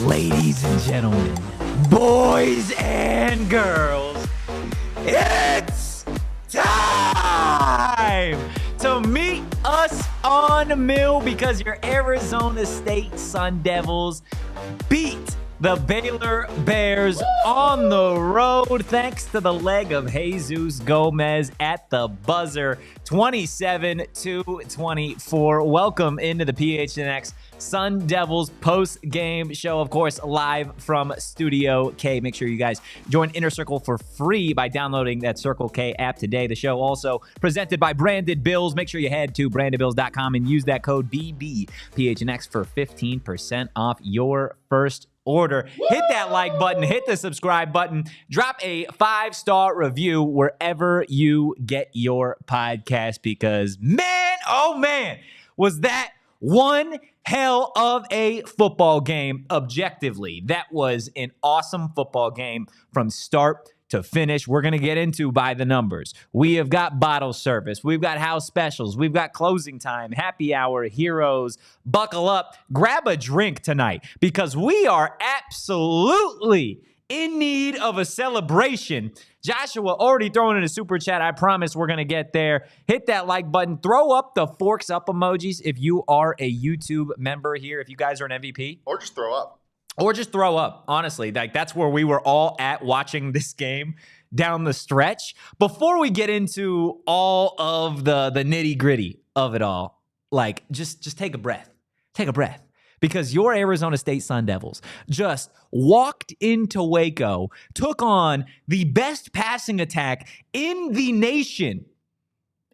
Ladies and gentlemen, boys and girls, it's time to meet us on the mill because your Arizona State Sun Devils beat the Baylor Bears on the road thanks to the leg of Jesus Gomez at the buzzer, 27-24. Welcome into the PHNX Sun Devils post-game show, of course, live from Studio K. Make sure you guys join Inner Circle for free by downloading that Circle K app today. The show also presented by Branded Bills. Make sure you head to brandedbills.com and use that code BBPHNX for 15% off your first order. Hit that like button, hit the subscribe button, drop a 5-star review wherever you get your podcast because, man, oh man, was that one hell of a football game objectively. That was an awesome football game from start to finish. We're going to get into by the numbers. We have got bottle service. We've got house specials. We've got closing time, happy hour, heroes. Buckle up. Grab a drink tonight because we are absolutely in need of a celebration. Joshua already throwing in a super chat. I promise we're going to get there. Hit that like button. Throw up the forks up emojis if you are a YouTube member here, if you guys are an MVP. Or just throw up. Or just throw up, honestly. Like, that's where we were all at watching this game down the stretch. Before we get into all of the nitty-gritty of it all, like, just take a breath. Take a breath. Because your Arizona State Sun Devils just walked into Waco, took on the best passing attack in the nation,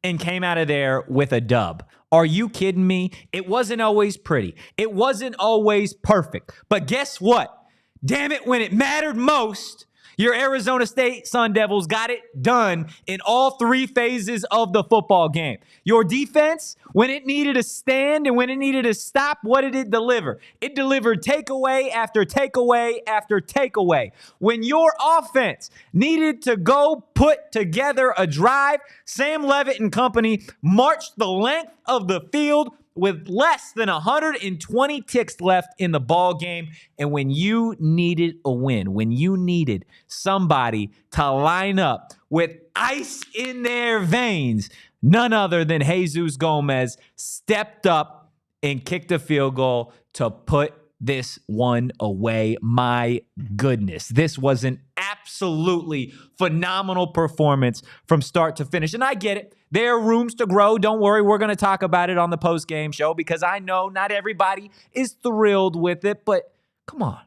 and came out of there with a dub. Are you kidding me? It wasn't always pretty. It wasn't always perfect. But guess what? Damn it, when it mattered most, your Arizona State Sun Devils got it done in all three phases of the football game. Your defense, when it needed to stand and when it needed to stop, what did it deliver? It delivered takeaway after takeaway after takeaway. When your offense needed to go put together a drive, Sam Leavitt and company marched the length of the field with less than 120 ticks left in the ball game. And when you needed a win, when you needed somebody to line up with ice in their veins, none other than Jesus Gomez stepped up and kicked a field goal to put this one away. My goodness, this was an absolutely phenomenal performance from start to finish. And I get it. There are rooms to grow. Don't worry. We're going to talk about it on the post-game show because I know not everybody is thrilled with it, but come on.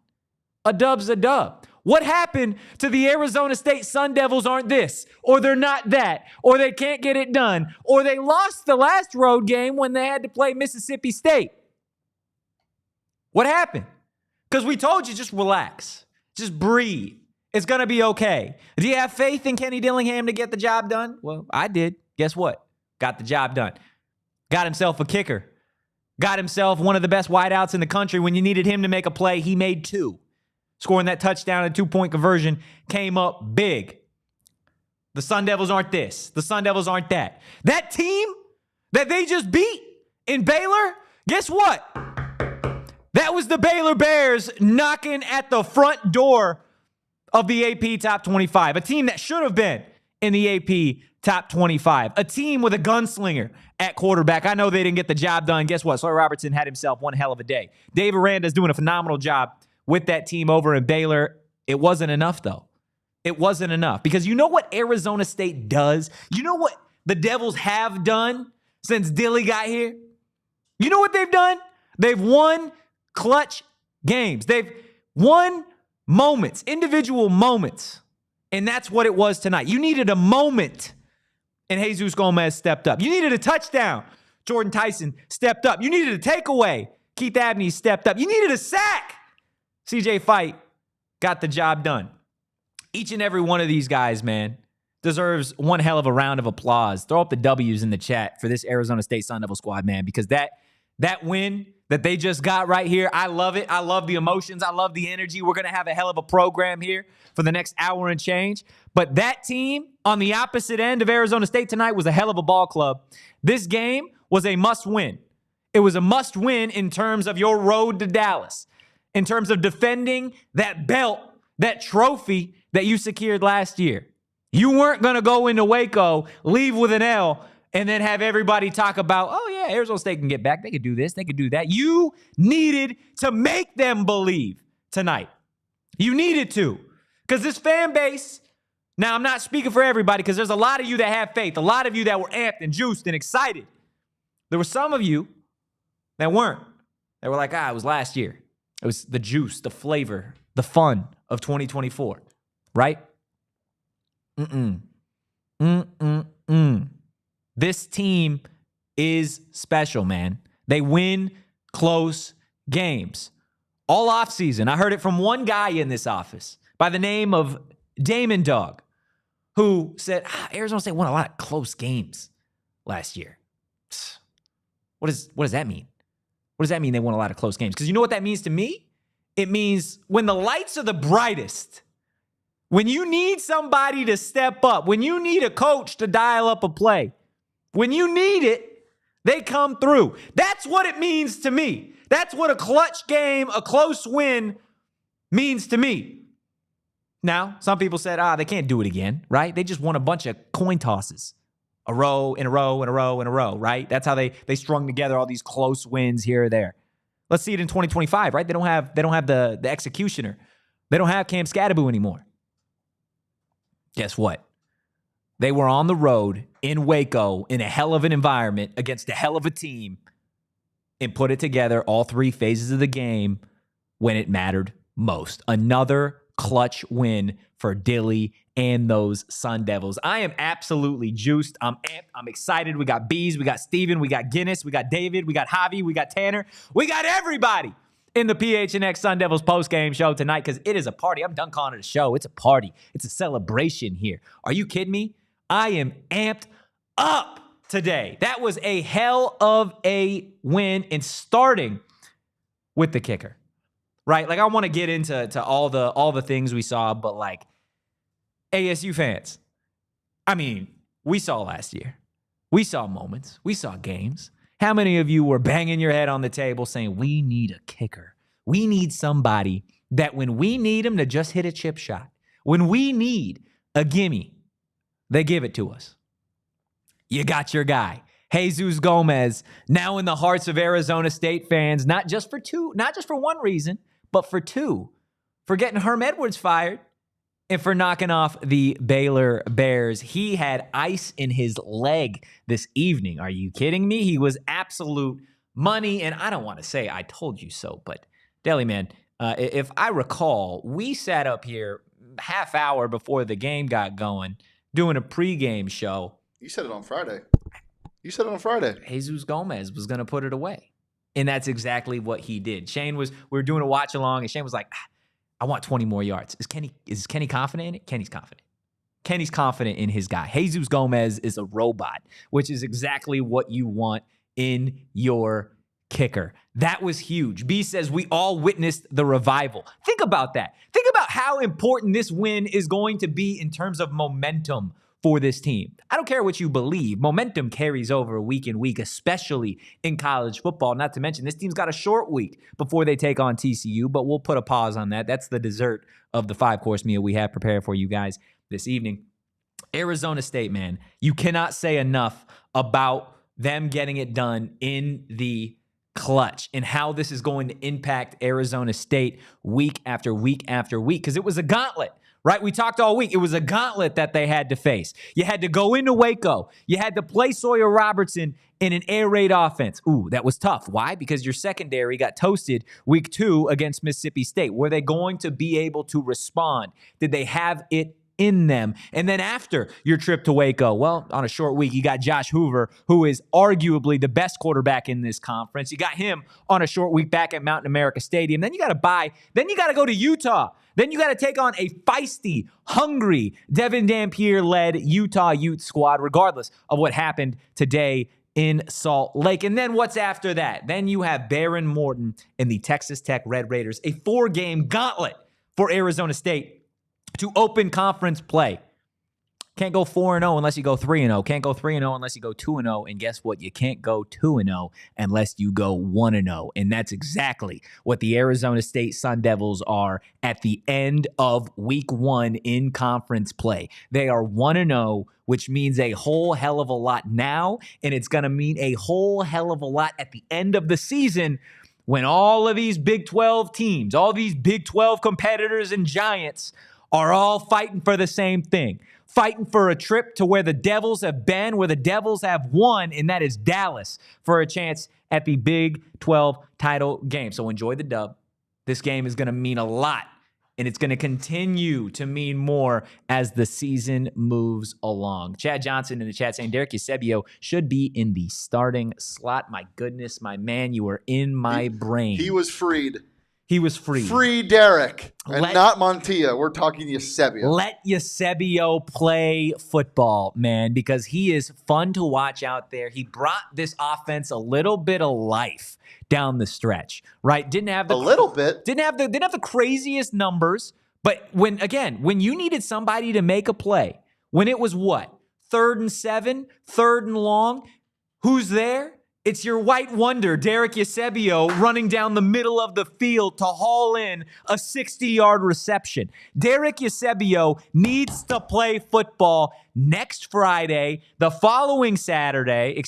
A dub's a dub. What happened to the Arizona State Sun Devils aren't this, or they're not that, or they can't get it done, or they lost the last road game when they had to play Mississippi State. What happened? Because we told you, just relax. Just breathe. It's going to be okay. Do you have faith in Kenny Dillingham to get the job done? Well, I did. Guess what? Got the job done. Got himself a kicker. Got himself one of the best wideouts in the country. When you needed him to make a play, he made two. Scoring that touchdown and 2-point conversion came up big. The Sun Devils aren't this. The Sun Devils aren't that. That team that they just beat in Baylor, guess what? That was the Baylor Bears knocking at the front door of the AP Top 25. A team that should have been in the AP Top 25. A team with a gunslinger at quarterback. I know they didn't get the job done. Guess what? Sawyer Robertson had himself one hell of a day. Dave Aranda's doing a phenomenal job with that team over in Baylor. It wasn't enough, though. It wasn't enough. Because you know what Arizona State does? You know what the Devils have done since Dilly got here? You know what they've done? They've won clutch games. They've won moments, individual moments. And that's what it was tonight. You needed a moment, and Jesus Gomez stepped up. You needed a touchdown. Jordyn Tyson stepped up. You needed a takeaway. Keith Abney stepped up. You needed a sack. CJ Fight got the job done. Each and every one of these guys, man, deserves one hell of a round of applause. Throw up the W's in the chat for this Arizona State Sun Devil squad, man, because that win that they just got right here, I love it. I love the emotions. I love the energy. We're going to have a hell of a program here for the next hour and change. But that team on the opposite end of Arizona State tonight was a hell of a ball club. This game was a must win. It was a must win in terms of your road to Dallas. in terms of defending that belt, that trophy that you secured last year. You weren't going to go into Waco, leave with an L, and then have everybody talk about, oh, yeah, Arizona State can get back. They could do this. They could do that. You needed to make them believe tonight. You needed to. Because this fan base, now I'm not speaking for everybody because there's a lot of you that have faith, a lot of you that were amped and juiced and excited. There were some of you that weren't. They were like, it was last year. It was the juice, the flavor, the fun of 2024, right? This team is special, man. They win close games. All offseason, I heard it from one guy in this office by the name of Damon Dog, who said, Arizona State won a lot of close games last year. What does that mean? What does that mean they won a lot of close games? Because you know what that means to me? It means when the lights are the brightest, when you need somebody to step up, when you need a coach to dial up a play, when you need it, they come through. That's what it means to me. That's what a clutch game, a close win means to me. Now, some people said, they can't do it again, right? They just won a bunch of coin tosses. A row, in a row, in a row, in a row, right? That's how they strung together all these close wins here or there. Let's see it in 2025, right? They don't have the executioner. They don't have Cam Scadaboo anymore. Guess what? They were on the road in Waco in a hell of an environment against a hell of a team and put it together all three phases of the game when it mattered most. Another clutch win for Dilly and those Sun Devils. I am absolutely juiced. I'm amped. I'm excited. We got Bees. We got Steven. We got Guinness. We got David. We got Javi. We got Tanner. We got everybody in the PHNX Sun Devils postgame show tonight because it is a party. I'm done calling it a show. It's a party. It's a celebration here. Are you kidding me? I am amped up today. That was a hell of a win, and starting with the kicker, right? Like, I want to get into all the things we saw, but like, ASU fans, I mean, we saw last year. We saw moments. We saw games. How many of you were banging your head on the table saying, we need a kicker? We need somebody that when we need them to just hit a chip shot, when we need a gimme, they give it to us. You got your guy, Jesus Gomez, now in the hearts of Arizona State fans, not just for one reason, but for two, for getting Herm Edwards fired and for knocking off the Baylor Bears. He had ice in his leg this evening. Are you kidding me? He was absolute money, and I don't want to say I told you so, but Deli Man, if I recall, we sat up here half hour before the game got going doing a pregame show. You said it on Friday. Jesus Gomez was going to put it away. And that's exactly what he did. We were doing a watch along, and Shane was like, I want 20 more yards. Is Kenny confident in it? Kenny's confident. Kenny's confident in his guy. Jesus Gomez is a robot, which is exactly what you want in your kicker. That was huge. B says we all witnessed the revival. Think about that. Think about how important this win is going to be in terms of momentum for this team. I don't care what you believe. Momentum carries over week in week, especially in college football. Not to mention, this team's got a short week before they take on TCU, but we'll put a pause on that. That's the dessert of the 5-course meal we have prepared for you guys this evening. Arizona State, man, you cannot say enough about them getting it done in the clutch and how this is going to impact Arizona State week after week after week, because it was a gauntlet. Right? We talked all week. It was a gauntlet that they had to face. You had to go into Waco. You had to play Sawyer Robertson in an air raid offense. Ooh, that was tough. Why? Because your secondary got toasted week 2 against Mississippi State. Were they going to be able to respond? Did they have it in them? And then after your trip to Waco, well, on a short week, you got Josh Hoover, who is arguably the best quarterback in this conference. You got him on a short week back at Mountain America Stadium. Then you got to bye. Then you got to go to Utah. Then you got to take on a feisty, hungry, Devin Dampier-led Utah Ute squad, regardless of what happened today in Salt Lake. And then what's after that? Then you have Baron Morton and the Texas Tech Red Raiders, a 4-game gauntlet for Arizona State to open conference play. Can't go 4-0 unless you go 3-0. Can't go 3-0 unless you go 2-0. And guess what? You can't go 2-0 unless you go 1-0. And that's exactly what the Arizona State Sun Devils are at the end of week 1 in conference play. They are 1-0, which means a whole hell of a lot now. And it's going to mean a whole hell of a lot at the end of the season when all of these Big 12 teams, all these Big 12 competitors and giants are all fighting for the same thing. Fighting for a trip to where the Devils have been, where the Devils have won, and that is Dallas, for a chance at the Big 12 title game. So enjoy the dub. This game is going to mean a lot, and it's going to continue to mean more as the season moves along. Chad Johnson in the chat saying Derek Eusebio should be in the starting slot. My goodness, my man, you are in my brain. He was freed. He was free. Free Derek. And not Montilla. We're talking Eusebio. Let Eusebio play football, man, because he is fun to watch out there. He brought this offense a little bit of life down the stretch, right? Didn't have the craziest numbers, but when you needed somebody to make a play, when it was what? 3rd and 7, 3rd and long, who's there? It's your white wonder, Derek Eusebio, running down the middle of the field to haul in a 60-yard reception. Derek Eusebio needs to play football next Friday. The following Saturday,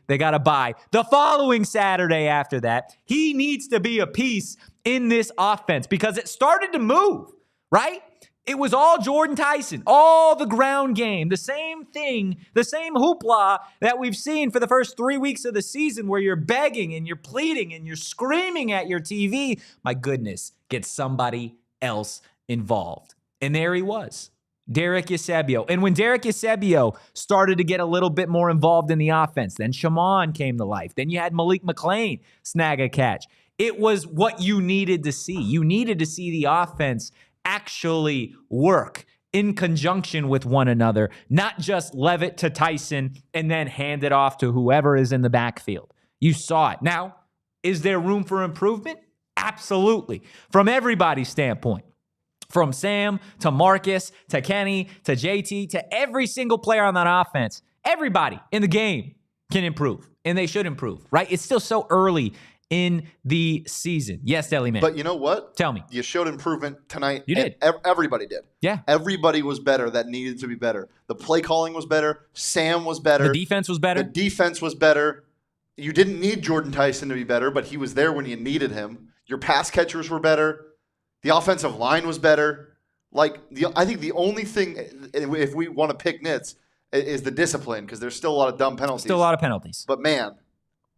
they got a bye. The following Saturday after that, he needs to be a piece in this offense because it started to move, right? It was all Jordyn Tyson, all the ground game, the same thing, the same hoopla that we've seen for the first 3 weeks of the season where you're begging and you're pleading and you're screaming at your TV. My goodness, get somebody else involved. And there he was, Derek Eusebio. And when Derek Eusebio started to get a little bit more involved in the offense, then Shaman came to life. Then you had Malik McClain snag a catch. It was what you needed to see. You needed to see the offense actually work in conjunction with one another, not just Leavitt to Tyson and then hand it off to whoever is in the backfield. You saw it. Now, is there room for improvement? Absolutely. From everybody's standpoint. From Sam to Marcus to Kenny to JT to every single player on that offense, everybody in the game can improve, and they should improve, right? It's still so early in the season. Yes, Deli Man. But you know what? Tell me. You showed improvement tonight. You did. Everybody did. Yeah. Everybody was better that needed to be better. The play calling was better. Sam was better. The defense was better. The defense was better. You didn't need Jordyn Tyson to be better, but he was there when you needed him. Your pass catchers were better. The offensive line was better. I think the only thing, if we want to pick nits, is the discipline because there's still a lot of dumb penalties. Still a lot of penalties. But man,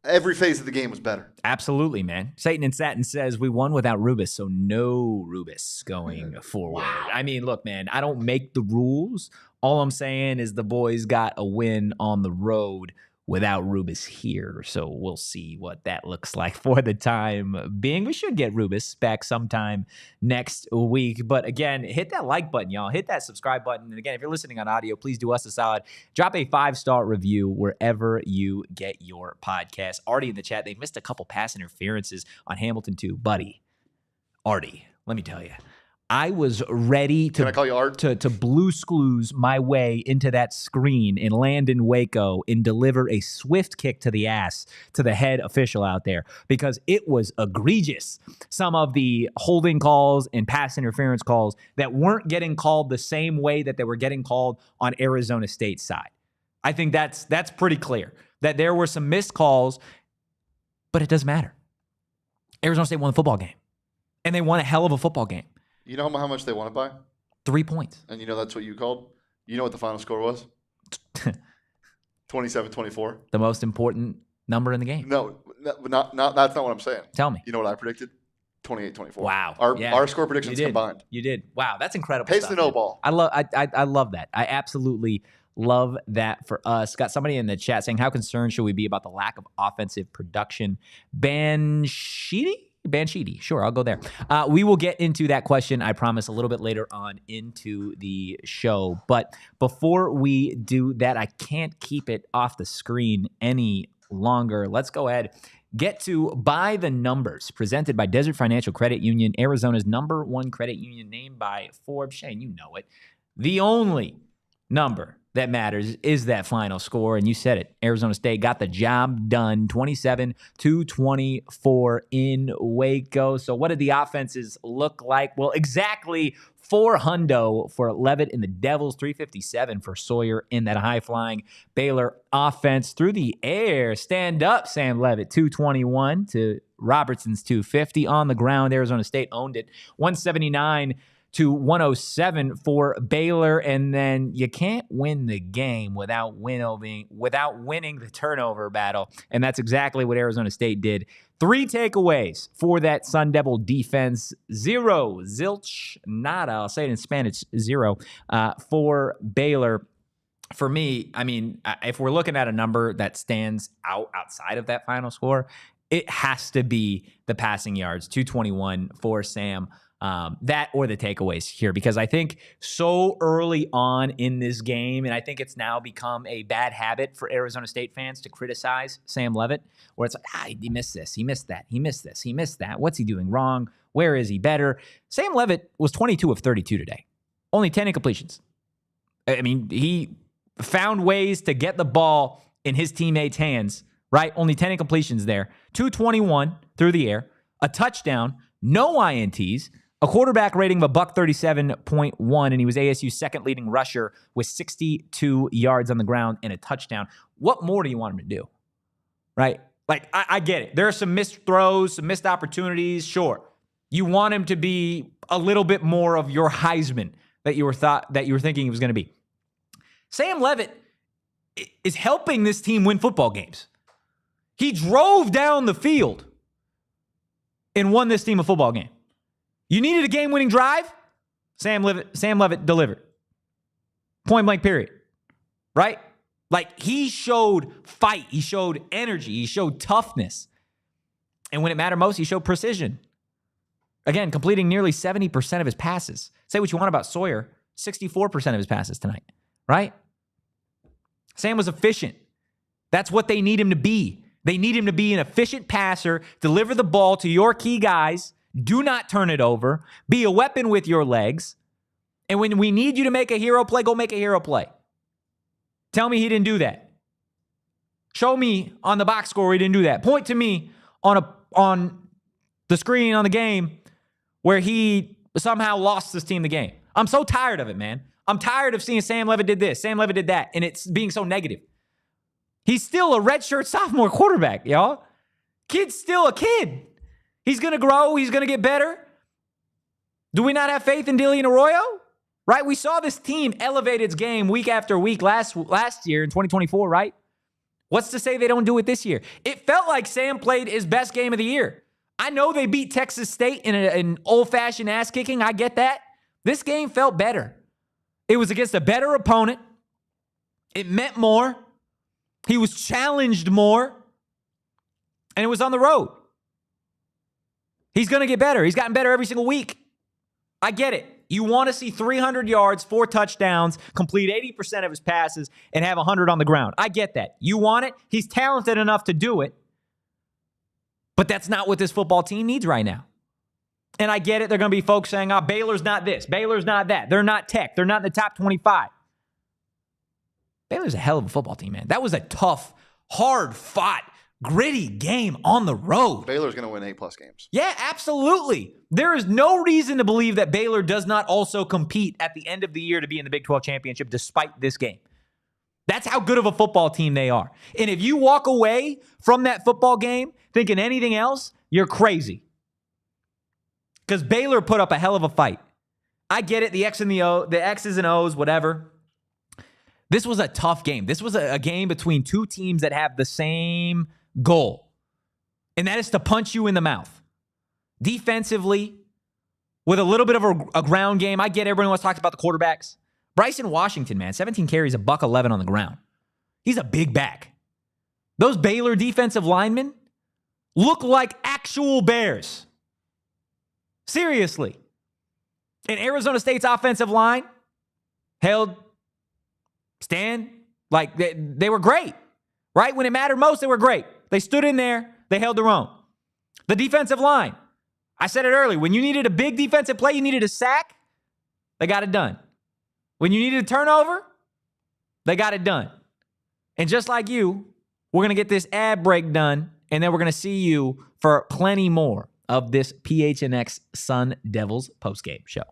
every phase of the game was better. Absolutely, man. Satan and Satin says we won without Rubis, so no Rubis going forward. Wow. I mean, look, man, I don't make the rules. All I'm saying is the boys got a win on the road without Rubis here, so we'll see what that looks like for the time being. We should get Rubis back sometime next week. But again, hit that like button, y'all. Hit that subscribe button. And again, if you're listening on audio, please do us a solid. Drop a 5-star review wherever you get your podcast. Artie in the chat, they missed a couple pass interferences on Hamilton too. Buddy, Artie, let me tell you. I was ready to, Can I call you Art? to blue screws my way into that screen and land in Waco and deliver a swift kick to the ass to the head official out there because it was egregious. Some of the holding calls and pass interference calls that weren't getting called the same way that they were getting called on Arizona State's side. I think that's pretty clear that there were some missed calls, but it doesn't matter. Arizona State won the football game, and they won a hell of a football game. You know how much they won it by? 3 points. And you know that's what you called? You know what the final score was? 27-24. The most important number in the game. No, not that's not what I'm saying. Tell me. You know what I predicted? 28-24. Wow. Our score predictions combined. You did. Wow, that's incredible. Pace the no ball. I love that. I absolutely love that for us. Got somebody in the chat saying, how concerned should we be about the lack of offensive production? Banshidi, sure, I'll go there. We will get into that question, I promise, a little bit later on into the show. But before we do that, I can't keep it off the screen any longer. Let's go ahead. Get to By the Numbers, presented by Desert Financial Credit Union, Arizona's #1 credit union, named by Forbes. Shane, you know it. The only number that matters is that final score. And you said it. Arizona State got the job done, 27-24 in Waco. So what did the offenses look like? Well, exactly 400 for Leavitt and the Devils, 357 for Sawyer in that high-flying Baylor offense. Through the air, stand up, Sam Leavitt, 221 to Robertson's 250. On the ground, Arizona State owned it, 179 to 107 for Baylor. And then you can't win the game without winning the turnover battle. And that's exactly what Arizona State did. 3 takeaways for that Sun Devil defense. 0, zilch, nada. I'll say it in Spanish, 0 for Baylor. For me, I mean, if we're looking at a number that stands outside of that final score, it has to be the passing yards, 221 for Sam. That or the takeaways here, because I think so early on in this game, and I think it's now become a bad habit for Arizona State fans to criticize Sam Leavitt, where it's like, he missed this, he missed that, he missed this, he missed that. What's he doing wrong? Where is he better? Sam Leavitt was 22 of 32 today. Only 10 incompletions. I mean, he found ways to get the ball in his teammates' hands, right? Only 10 incompletions there. 221 through the air, a touchdown, no INTs, a quarterback rating of $137.1, and he was ASU's second leading rusher with 62 yards on the ground and a touchdown. What more do you want him to do? Right? Like, I get it. There are some missed throws, some missed opportunities. Sure. You want him to be a little bit more of your Heisman that you were thinking he was going to be. Sam Leavitt is helping this team win football games. He drove down the field and won this team a football game. You needed a game-winning drive? Sam Leavitt delivered. Point blank, period. Right? Like, he showed fight. He showed energy. He showed toughness. And when it mattered most, he showed precision. Again, completing nearly 70% of his passes. Say what you want about Sawyer, 64% of his passes tonight. Right? Sam was efficient. That's what they need him to be. They need him to be an efficient passer, deliver the ball to your key guys, do not turn it over, be a weapon with your legs, and when we need you to make a hero play, go make a hero play. Tell me he didn't do that. Show me on the box score he didn't do that. Point to me on the screen on the game where he somehow lost this team the game. I'm so tired of it, man. I'm tired of seeing Sam Leavitt did this, Sam Leavitt did that, and it's being so negative. He's still a redshirt sophomore quarterback, y'all. Kid's still a kid. He's going to grow. He's going to get better. Do we not have faith in Dilly and Arroyo? Right? We saw this team elevate its game week after week last year in 2024, right? What's to say they don't do it this year? It felt like Sam played his best game of the year. I know they beat Texas State in an old-fashioned ass-kicking. I get that. This game felt better. It was against a better opponent. It meant more. He was challenged more. And it was on the road. He's going to get better. He's gotten better every single week. I get it. You want to see 300 yards, 4 touchdowns, complete 80% of his passes, and have 100 on the ground. I get that. You want it. He's talented enough to do it. But that's not what this football team needs right now. And I get it. They're going to be folks saying, Baylor's not this. Baylor's not that. They're not Tech. They're not in the top 25. Baylor's a hell of a football team, man. That was a tough, hard-fought, gritty game on the road. Baylor's going to win 8+ games. Yeah, absolutely. There is no reason to believe that Baylor does not also compete at the end of the year to be in the Big 12 championship despite this game. That's how good of a football team they are. And if you walk away from that football game thinking anything else, you're crazy. Because Baylor put up a hell of a fight. I get it, the X's and O's, whatever. This was a tough game. This was a game between two teams that have the same goal, and that is to punch you in the mouth. Defensively, with a little bit of a ground game, I get everyone wants to talk about the quarterbacks. Bryson Washington, man, 17 carries, $111 on the ground. He's a big back. Those Baylor defensive linemen look like actual Bears. Seriously. And Arizona State's offensive line held stand like they were great, right? When it mattered most, they were great. They stood in there. They held their own. The defensive line, I said it earlier. When you needed a big defensive play, you needed a sack, they got it done. When you needed a turnover, They got it done. And just like you, we're going to get this ad break done, and then we're going to see you for plenty more of this PHNX Sun Devils postgame show.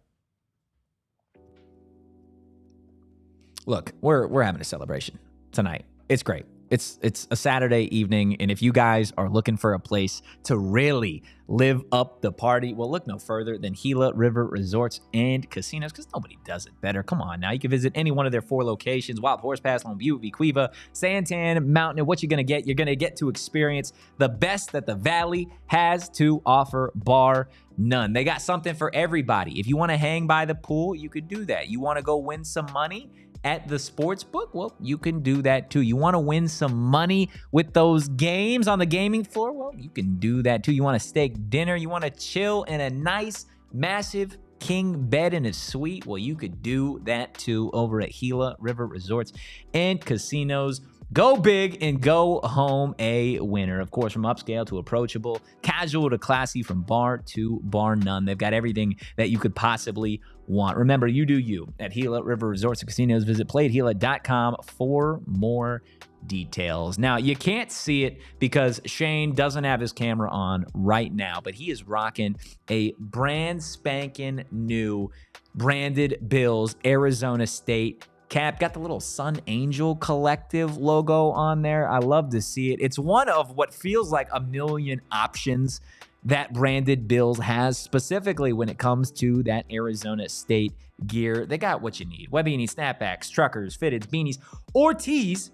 Look, we're having a celebration tonight. It's great. It's a Saturday evening, and if you guys are looking for a place to really live up the party, well, look no further than Gila River Resorts and Casinos, because nobody does it better. Come on now. You can visit any one of their 4 locations: Wild Horse Pass, Lone View, Wequiva, Santan, Mountain. What you're going to get? You're going to get to experience the best that the Valley has to offer, bar none. They got something for everybody. If you want to hang by the pool, you could do that. You want to go win some money at the sports book? Well, you can do that too. You want to win some money with those games on the gaming floor? Well, you can do that too. You want a steak dinner? You want to chill in a nice, massive king bed in a suite? Well, you could do that too over at Gila River Resorts and Casinos. Go big and go home a winner. Of course, from upscale to approachable, casual to classy, from bar to bar none. They've got everything that you could possibly want. Remember, you do you at Gila River Resorts and Casinos. Visit playatgila.com for more details. Now, you can't see it because Shane doesn't have his camera on right now, but he is rocking a brand spanking new branded Bills Arizona State cap. Got the little Sun Angel Collective logo on there. I love to see it. It's one of what feels like a million options that branded Bills has, specifically when it comes to that Arizona State gear. They got what you need. Whether you need snapbacks, truckers, fitteds, beanies, or tees,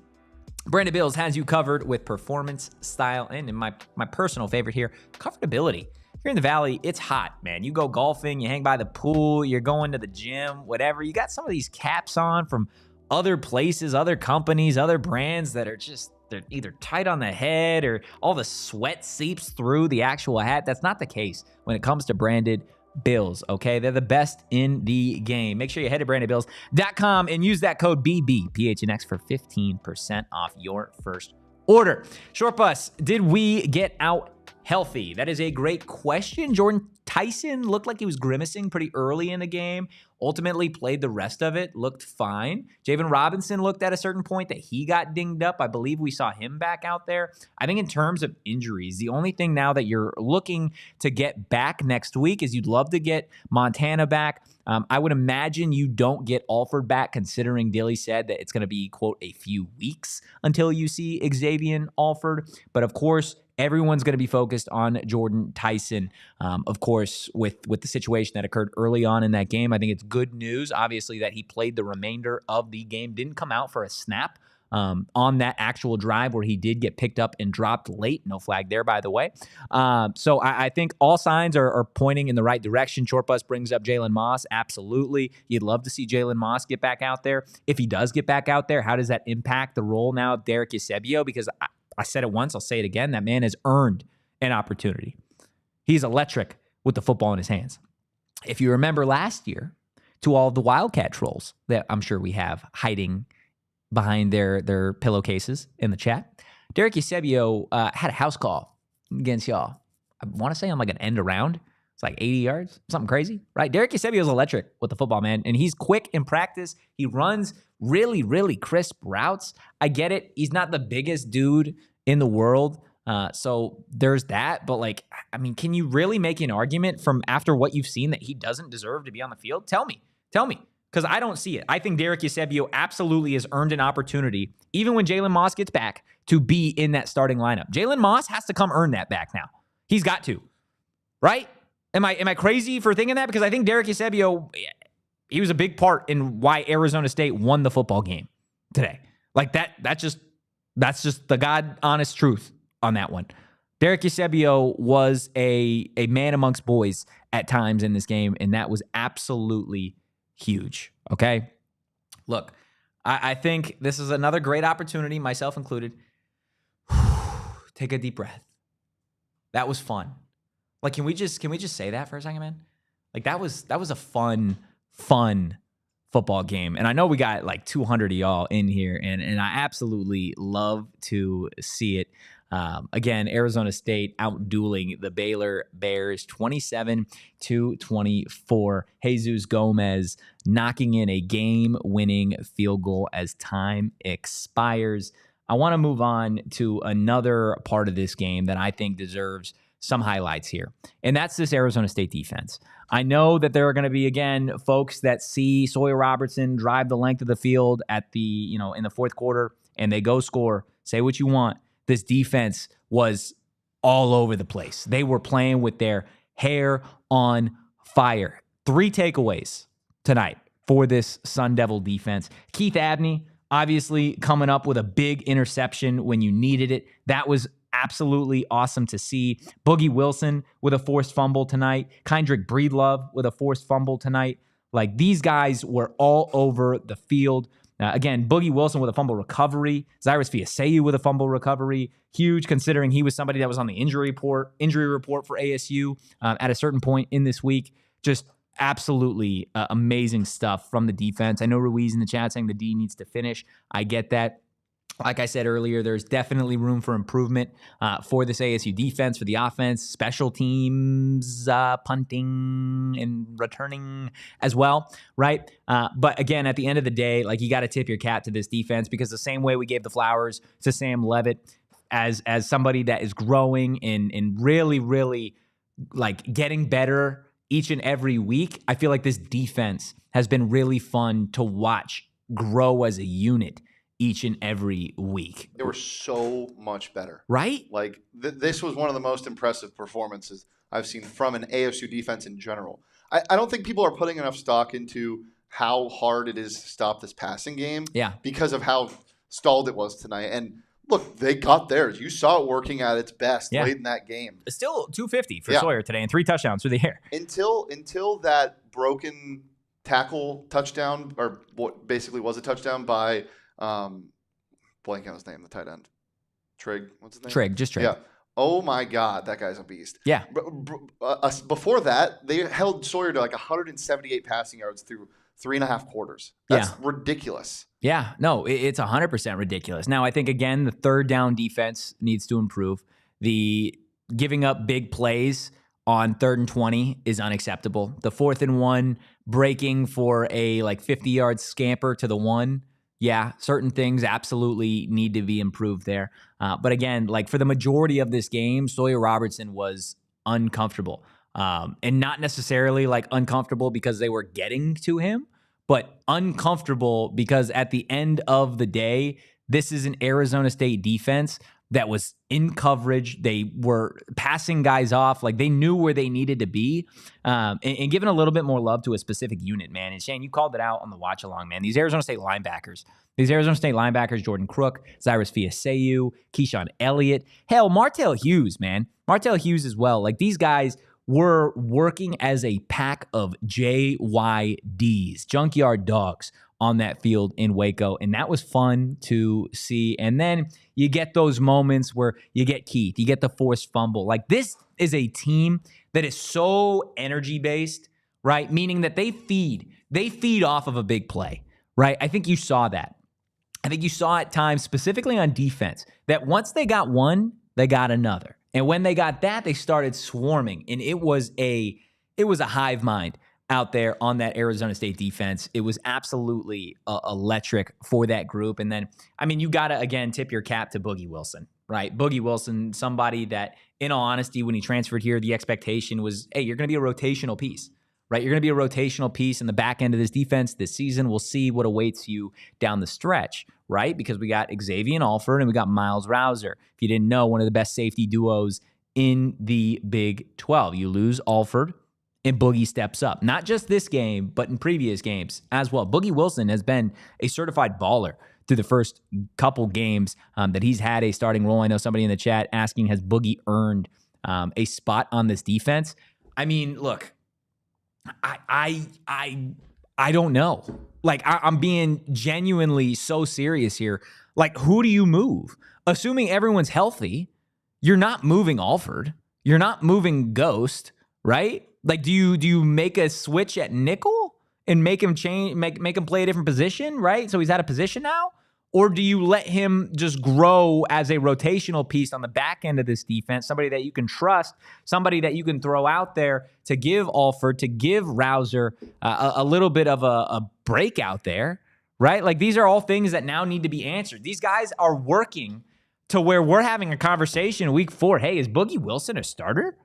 Branded Bills has you covered with performance, style, and in my personal favorite here, comfortability. Here in the Valley, it's hot, man. You go golfing, you hang by the pool, you're going to the gym, whatever. You got some of these caps on from other places, other companies, other brands that are just, they're either tight on the head or all the sweat seeps through the actual hat. That's not the case when it comes to Branded Bills, okay? They're the best in the game. Make sure you head to brandedbills.com and use that code BBPHNX for 15% off your first order. Short bus, did we get out healthy? That is a great question. Jordyn Tyson looked like he was grimacing pretty early in the game. Ultimately played the rest of it, looked fine. Javen Robinson looked at a certain point that he got dinged up. I believe we saw him back out there. I think in terms of injuries, the only thing now that you're looking to get back next week is you'd love to get Montana back. I would imagine you don't get Alford back, considering Dilly said that it's going to be, quote, a few weeks until you see Xavier Alford. But of course, everyone's going to be focused on Jordyn Tyson. Of course, with the situation that occurred early on in that game, I think it's good news, obviously, that he played the remainder of the game, didn't come out for a snap on that actual drive where he did get picked up and dropped late. No flag there, by the way. So I think all signs are pointing in the right direction. Short Bus brings up Jalen Moss. Absolutely. You'd love to see Jalen Moss get back out there. If he does get back out there, how does that impact the role now of Derek Eusebio? Because I said it once, I'll say it again. That man has earned an opportunity. He's electric with the football in his hands. If you remember last year, to all of the Wildcat trolls that I'm sure we have hiding behind their pillowcases in the chat, Derek Eusebio had a house call against y'all. I want to say on like an end around. It's like 80 yards, something crazy, right? Derek Eusebio is electric with the football, man. And he's quick in practice. He runs really, really crisp routes. I get it. He's not the biggest dude in the world. So there's that. But like, I mean, can you really make an argument from after what you've seen that he doesn't deserve to be on the field? Tell me. Because I don't see it. I think Derek Eusebio absolutely has earned an opportunity, even when Jalen Moss gets back, to be in that starting lineup. Jalen Moss has to come earn that back now. He's got to, right? Am I crazy for thinking that? Because I think Derek Eusebio, he was a big part in why Arizona State won the football game today. Like that's just the God honest truth on that one. Derek Eusebio was a man amongst boys at times in this game, and that was absolutely huge. Okay? Look, I think this is another great opportunity, myself included. Take a deep breath. That was fun. Like, can we just say that for a second, man? Like, that was a fun football game. And I know we got like 200 of y'all in here, and I absolutely love to see it. Again, Arizona State outdueling the Baylor Bears 27-24. Jesus Gomez knocking in a game-winning field goal as time expires. I want to move on to another part of this game that I think deserves some highlights here, and that's this Arizona State defense. I know that there are going to be, again, folks that see Sawyer Robertson drive the length of the field at the, in the fourth quarter, and they go score. Say what you want. This defense was all over the place. They were playing with their hair on fire. 3 takeaways tonight for this Sun Devil defense. Keith Abney, obviously coming up with a big interception when you needed it. That was absolutely awesome to see. Boogie Wilson with a forced fumble tonight. Kendrick Breedlove with a forced fumble tonight. Like, these guys were all over the field. Again, Boogie Wilson with a fumble recovery. Cyrus Fiaseyu with a fumble recovery. Huge, considering he was somebody that was on the injury report for ASU at a certain point in this week. Just absolutely amazing stuff from the defense. I know Ruiz in the chat saying the D needs to finish. I get that. Like I said earlier, there's definitely room for improvement for this ASU defense, for the offense, special teams, punting and returning as well, right? But again, at the end of the day, like, you got to tip your cap to this defense, because the same way we gave the flowers to Sam Leavitt as somebody that is growing and really, really, like, getting better each and every week, I feel like this defense has been really fun to watch grow as a unit each and every week. They were so much better. Right? Like, this was one of the most impressive performances I've seen from an ASU defense in general. I don't think people are putting enough stock into how hard it is to stop this passing game because of how stalled it was tonight. And look, they got theirs. You saw it working at its best late in that game. It's still 250 for Sawyer today and 3 touchdowns through the air. Until that broken tackle touchdown, or what basically was a touchdown by blank on his name, the tight end. Trigg, what's his name? Trigg. Yeah. Oh my God, that guy's a beast. Yeah. Before that, they held Sawyer to like 178 passing yards through 3.5 quarters. That's ridiculous. Yeah, no, it's 100% ridiculous. Now, I think, again, the third down defense needs to improve. The giving up big plays on 3rd and 20 is unacceptable. The 4th and 1 breaking for a 50-yard scamper to the 1. Yeah, certain things absolutely need to be improved there. But again, for the majority of this game, Sawyer Robertson was uncomfortable. And not necessarily uncomfortable because they were getting to him, but uncomfortable because at the end of the day, this is an Arizona State defense that was in coverage. They were passing guys off. They knew where they needed to be, and giving a little bit more love to a specific unit, man. And Shane, you called it out on the watch along, man. These Arizona State linebackers, Jordan Crook, Cyrus Fiaseyu, Keyshawn Elliott, hell, Martell Hughes, man. Martell Hughes as well. These guys were working as a pack of JYDs, junkyard dogs, on that field in Waco, and that was fun to see. And then you get those moments where you get Keith, you get the forced fumble. This is a team that is so energy-based, right? Meaning that they feed off of a big play, right? I think you saw that. I think you saw at times, specifically on defense, that once they got one, they got another. And when they got that, they started swarming, and it was a hive mind out there on that Arizona State defense. It was absolutely electric for that group. And then, you got to, again, tip your cap to Boogie Wilson, right? Boogie Wilson, somebody that, in all honesty, when he transferred here, the expectation was, hey, you're going to be a rotational piece, right? You're going to be a rotational piece in the back end of this defense this season. We'll see what awaits you down the stretch, right? Because we got Xavier Alford and we got Miles Rouser. If you didn't know, one of the best safety duos in the Big 12. You lose Alford, and Boogie steps up. Not just this game, but in previous games as well. Boogie Wilson has been a certified baller through the first couple games that he's had a starting role. I know somebody in the chat asking, has Boogie earned a spot on this defense? Look, I don't know. I'm being genuinely so serious here. Who do you move? Assuming everyone's healthy, you're not moving Alford. You're not moving Ghost, right? Do you make a switch at nickel and make him change, make him play a different position, right? So he's out of position now? Or do you let him just grow as a rotational piece on the back end of this defense, somebody that you can trust, somebody that you can throw out there to give Alford, to give Rouser a little bit of a breakout there, right? Like, these are all things that now need to be answered. These guys are working to where we're having a conversation in week 4. Hey, is Boogie Wilson a starter?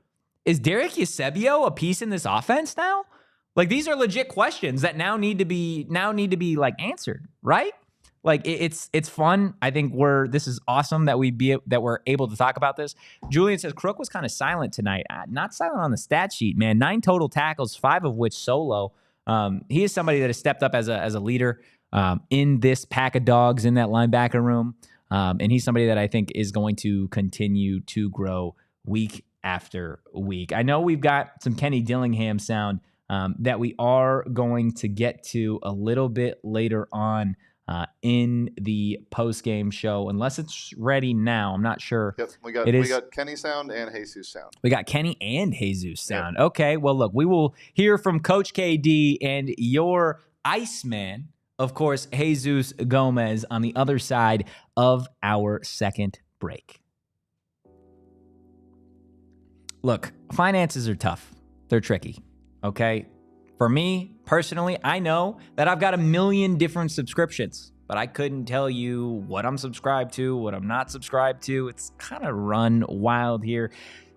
Is Derek Eusebio a piece in this offense now? Like, these are legit questions that now need to be like answered, right? Like, it's fun. I think this is awesome that we're able to talk about this. Julian says Crook was kind of silent tonight. Not silent on the stat sheet, man. 9 total tackles, 5 of which solo. He is somebody that has stepped up as a leader in this pack of dogs in that linebacker room. And he's somebody that I think is going to continue to grow week after week. I know we've got some Kenny Dillingham sound that we are going to get to a little bit later on in the post-game show, unless it's ready now. I'm not sure. Yep, we got Kenny sound and Jesus sound. We got Kenny and Jesus sound. Yep. Okay, well, look, we will hear from Coach KD and your Iceman, of course, Jesus Gomez, on the other side of our second break. Look, finances are tough. They're tricky, okay? For me, personally, I know that I've got a million different subscriptions, but I couldn't tell you what I'm subscribed to, what I'm not subscribed to. It's kind of run wild here.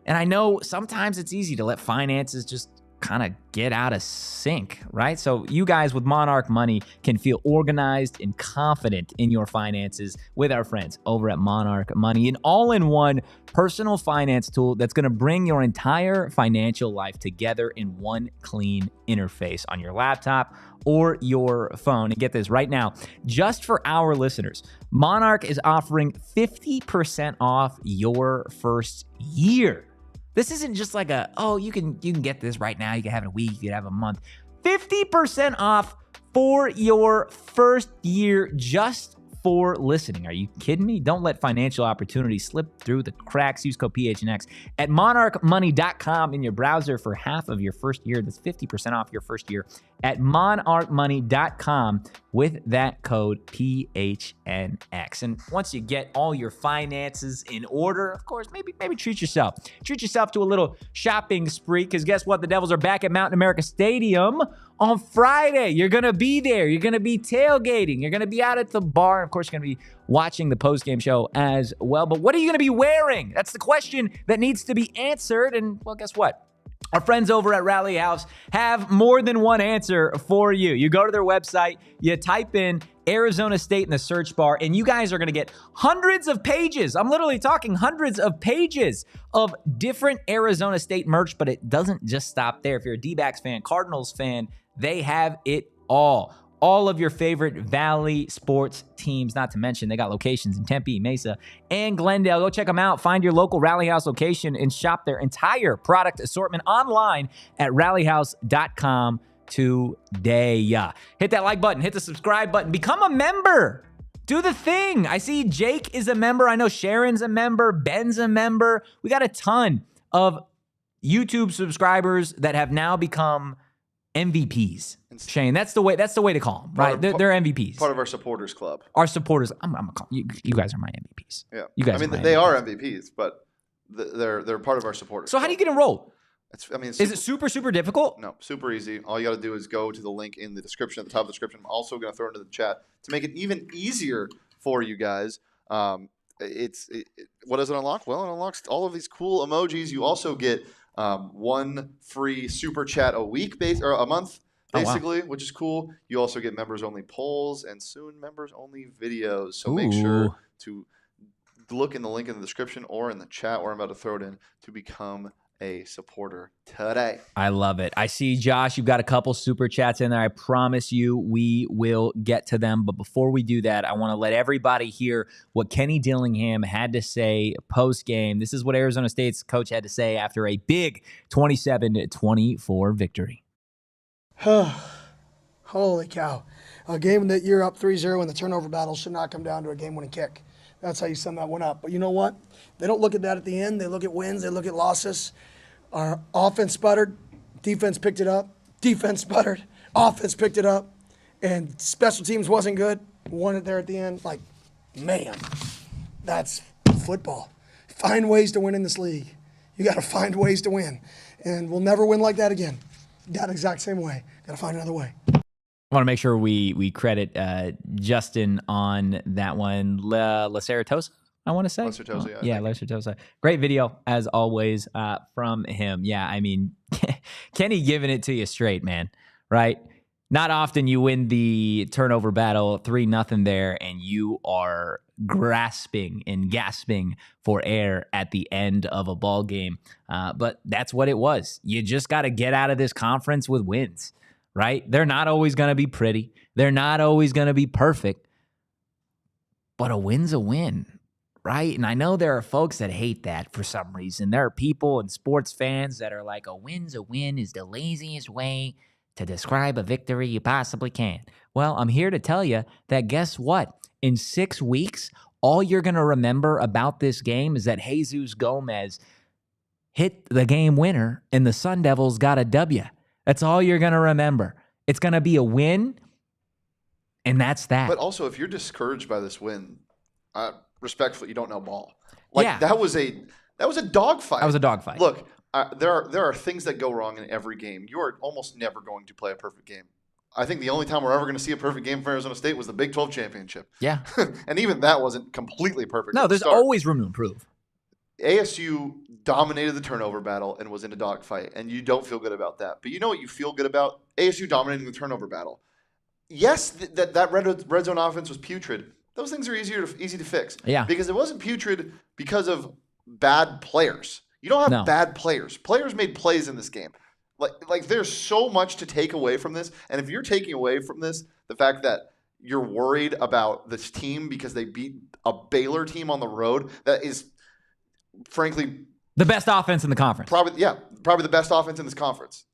And I know sometimes it's easy to let finances just kind of get out of sync, right? So you guys with Monarch Money can feel organized and confident in your finances with our friends over at Monarch Money, an all-in-one personal finance tool that's going to bring your entire financial life together in one clean interface on your laptop or your phone. And get this right now, just for our listeners, Monarch is offering 50% off your first year. This isn't just like you can get this right now. You can have it a week, you can have a month. 50% off for your first year just for listening. Are you kidding me? Don't let financial opportunities slip through the cracks. Use code PHNX at monarchmoney.com in your browser for half of your first year. That's 50% off your first year at monarchmoney.com with that code PHNX. And once you get all your finances in order, of course, maybe treat yourself. Treat yourself to a little shopping spree, because guess what? The Devils are back at Mountain America Stadium on Friday. You're going to be there. You're going to be tailgating. You're going to be out at the bar. Of course, you're going to be watching the post-game show as well. But what are you going to be wearing? That's the question that needs to be answered. And, well, guess what? Our friends over at Rally House have more than one answer for you. You go to their website, you type in Arizona State in the search bar, and you guys are going to get hundreds of pages. I'm literally talking hundreds of pages of different Arizona State merch, but it doesn't just stop there. If you're a D-backs fan, Cardinals fan, they have it all. All of your favorite Valley sports teams, not to mention they got locations in Tempe, Mesa, and Glendale. Go check them out. Find your local Rally House location and shop their entire product assortment online at rallyhouse.com today. Hit that like button. Hit the subscribe button. Become a member. Do the thing. I see Jake is a member. I know Sharon's a member. Ben's a member. We got a ton of YouTube subscribers that have now become MVPs. Shane, that's the way to call them, right? They're MVPs. Part of our supporters club. Our supporters. I'm you guys are my MVPs. Yeah, you guys. I mean, they are MVPs, but they're part of our supporters. So how do you get enrolled? Is it super difficult? No, super easy. All you got to do is go to the link in the description at the top of the description. I'm also going to throw it into the chat to make it even easier for you guys. What does it unlock? Well, it unlocks all of these cool emojis. You also get one free super chat a week or a month, basically, which is cool. You also get members only polls and soon members only videos. So make sure to look in the link in the description or in the chat where I'm about to throw it in to become a supporter today. I love it. I see, Josh, you've got a couple super chats in there. I promise you we will get to them. But before we do that, I want to let everybody hear what Kenny Dillingham had to say post-game. This is what Arizona State's coach had to say after a big 27-24 victory. Holy cow. A game that you're up 3-0 and the turnover battle should not come down to a game-winning kick. That's how you sum that one up. But you know what? They don't look at that at the end. They look at wins. They look at losses. Our offense sputtered. Defense picked it up. Defense sputtered. Offense picked it up. And special teams wasn't good. Won it there at the end. Like, Man, that's football. Find ways to win in this league. You got to find ways to win. And we'll never win like that again. That exact same way. Got to find another way. I want to make sure we credit Justin on that one. La Saratosa, I want to say. La Saratosa, yeah. Yeah, La Saratosa. Great video, as always, from him. Yeah, I mean, Kenny giving it to you straight, man, right? Not often you win the turnover battle 3-0 there, and you are grasping and gasping for air at the end of a ball game. But that's what it was. You just got to get out of this conference with wins, right? They're not always going to be pretty. They're not always going to be perfect. But a win's a win, right? And I know there are folks that hate that for some reason. There are people and sports fans that are like, a win's a win is the laziest way to describe a victory you possibly can. Well, I'm here to tell you that guess what? In 6 weeks, all you're going to remember about this game is that Jesus Gomez hit the game winner and the Sun Devils got a W. That's all you're going to remember. It's going to be a win, and that's that. But also, if you're discouraged by this win, respectfully, you don't know ball. Like, Yeah. that was a dogfight. That was a dogfight. Look, there are things that go wrong in every game. You are almost never going to play a perfect game. I think the only time we're ever going to see a perfect game for Arizona State was the Big 12 championship. Yeah. And even that wasn't completely perfect. No, at the there's start. always room to improve. ASU dominated the turnover battle and was in a dogfight, and you don't feel good about that. But you know what you feel good about? ASU dominating the turnover battle. Yes, that red zone offense was putrid. Those things are easy to fix. Yeah. Because it wasn't putrid because of bad players. You don't have bad players. Players made plays in this game. Like there's so much to take away from this. And if you're taking away from this the fact that you're worried about this team because they beat a Baylor team on the road that is, frankly, the best offense in the conference. probably the best offense in this conference.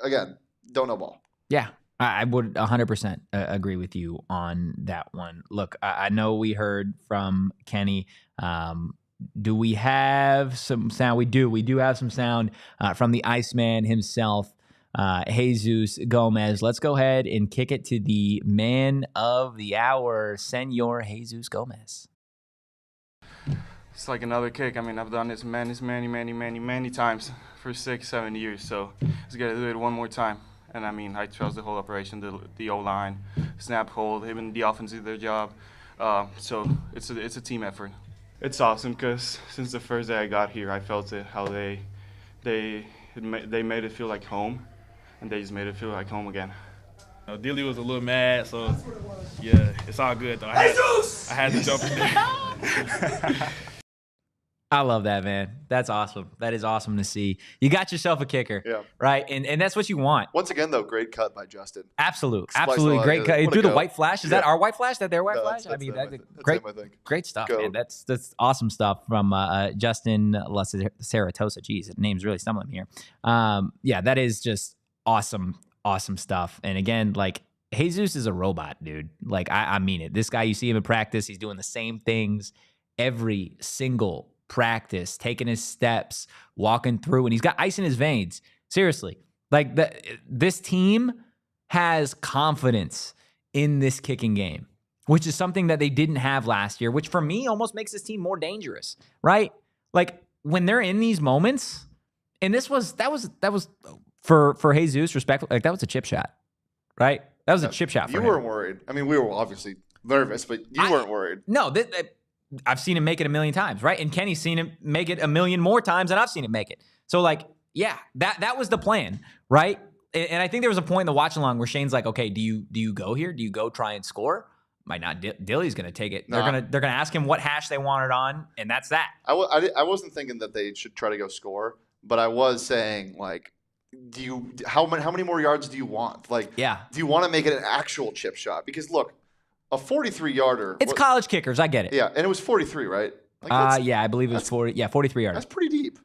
Again, don't know ball. Yeah, I would 100% agree with you on that one. Look, I know we heard from Kenny. Do we have some sound? We do. We do have some sound from the Iceman himself, Jesus Gomez. Let's go ahead and kick it to the man of the hour, Senor Jesus Gomez. It's like another kick. I mean, I've done this many times for 6-7 years. So just got to do it one more time. And I mean, I trust the whole operation, the O-line, snap, hold, even the offense did their job. So it's a team effort. It's awesome because since the first day I got here, I felt it, how they made it feel like home, and they just made it feel like home again. Dilly was a little mad, so yeah, it's all good though. I had to jump in there. I love that, man. That's awesome. That is awesome to see. You got yourself a kicker, right? And that's what you want. Once again, though, great cut by Justin. Absolutely great cut. He threw the white flash. Is that our white flash? Is that their white flash? That's I mean, them, that's him, I think. great stuff, Go. man. That's awesome stuff from Justin La Saratosa. Jeez, the name's really stumbling here. Yeah, that is just awesome stuff. And again, like, Jesus is a robot, dude. Like, I mean it. This guy, you see him in practice, he's doing the same things every single practice, taking his steps, walking through, and he's got ice in his veins. Seriously. Like, this team has confidence in this kicking game, which is something that they didn't have last year, which for me almost makes this team more dangerous, right? Like, when they're in these moments, and that was for Jesus, respectful, like, that was a chip shot, right? That was a chip shot for him. You weren't worried. I mean, we were obviously nervous, but you weren't worried. No, I've seen him make it a million times, right? And Kenny's seen him make it a million more times than I've seen him make it. So, like, yeah, that was the plan, right? And I think there was a point in the watch along where Shane's like, okay, do you go here? Do you go try and score? Might not. Dilly's going to take it. No. They're gonna ask him what hash they want it on, and that's that. I wasn't thinking that they should try to go score, but I was saying, like, how many more yards do you want? Like, do you want to make it an actual chip shot? Because look, a 43-yarder. It's college kickers. I get it. Yeah, and it was 43, right? Like, yeah, I believe it was 40. Yeah, 43 yards. That's pretty deep.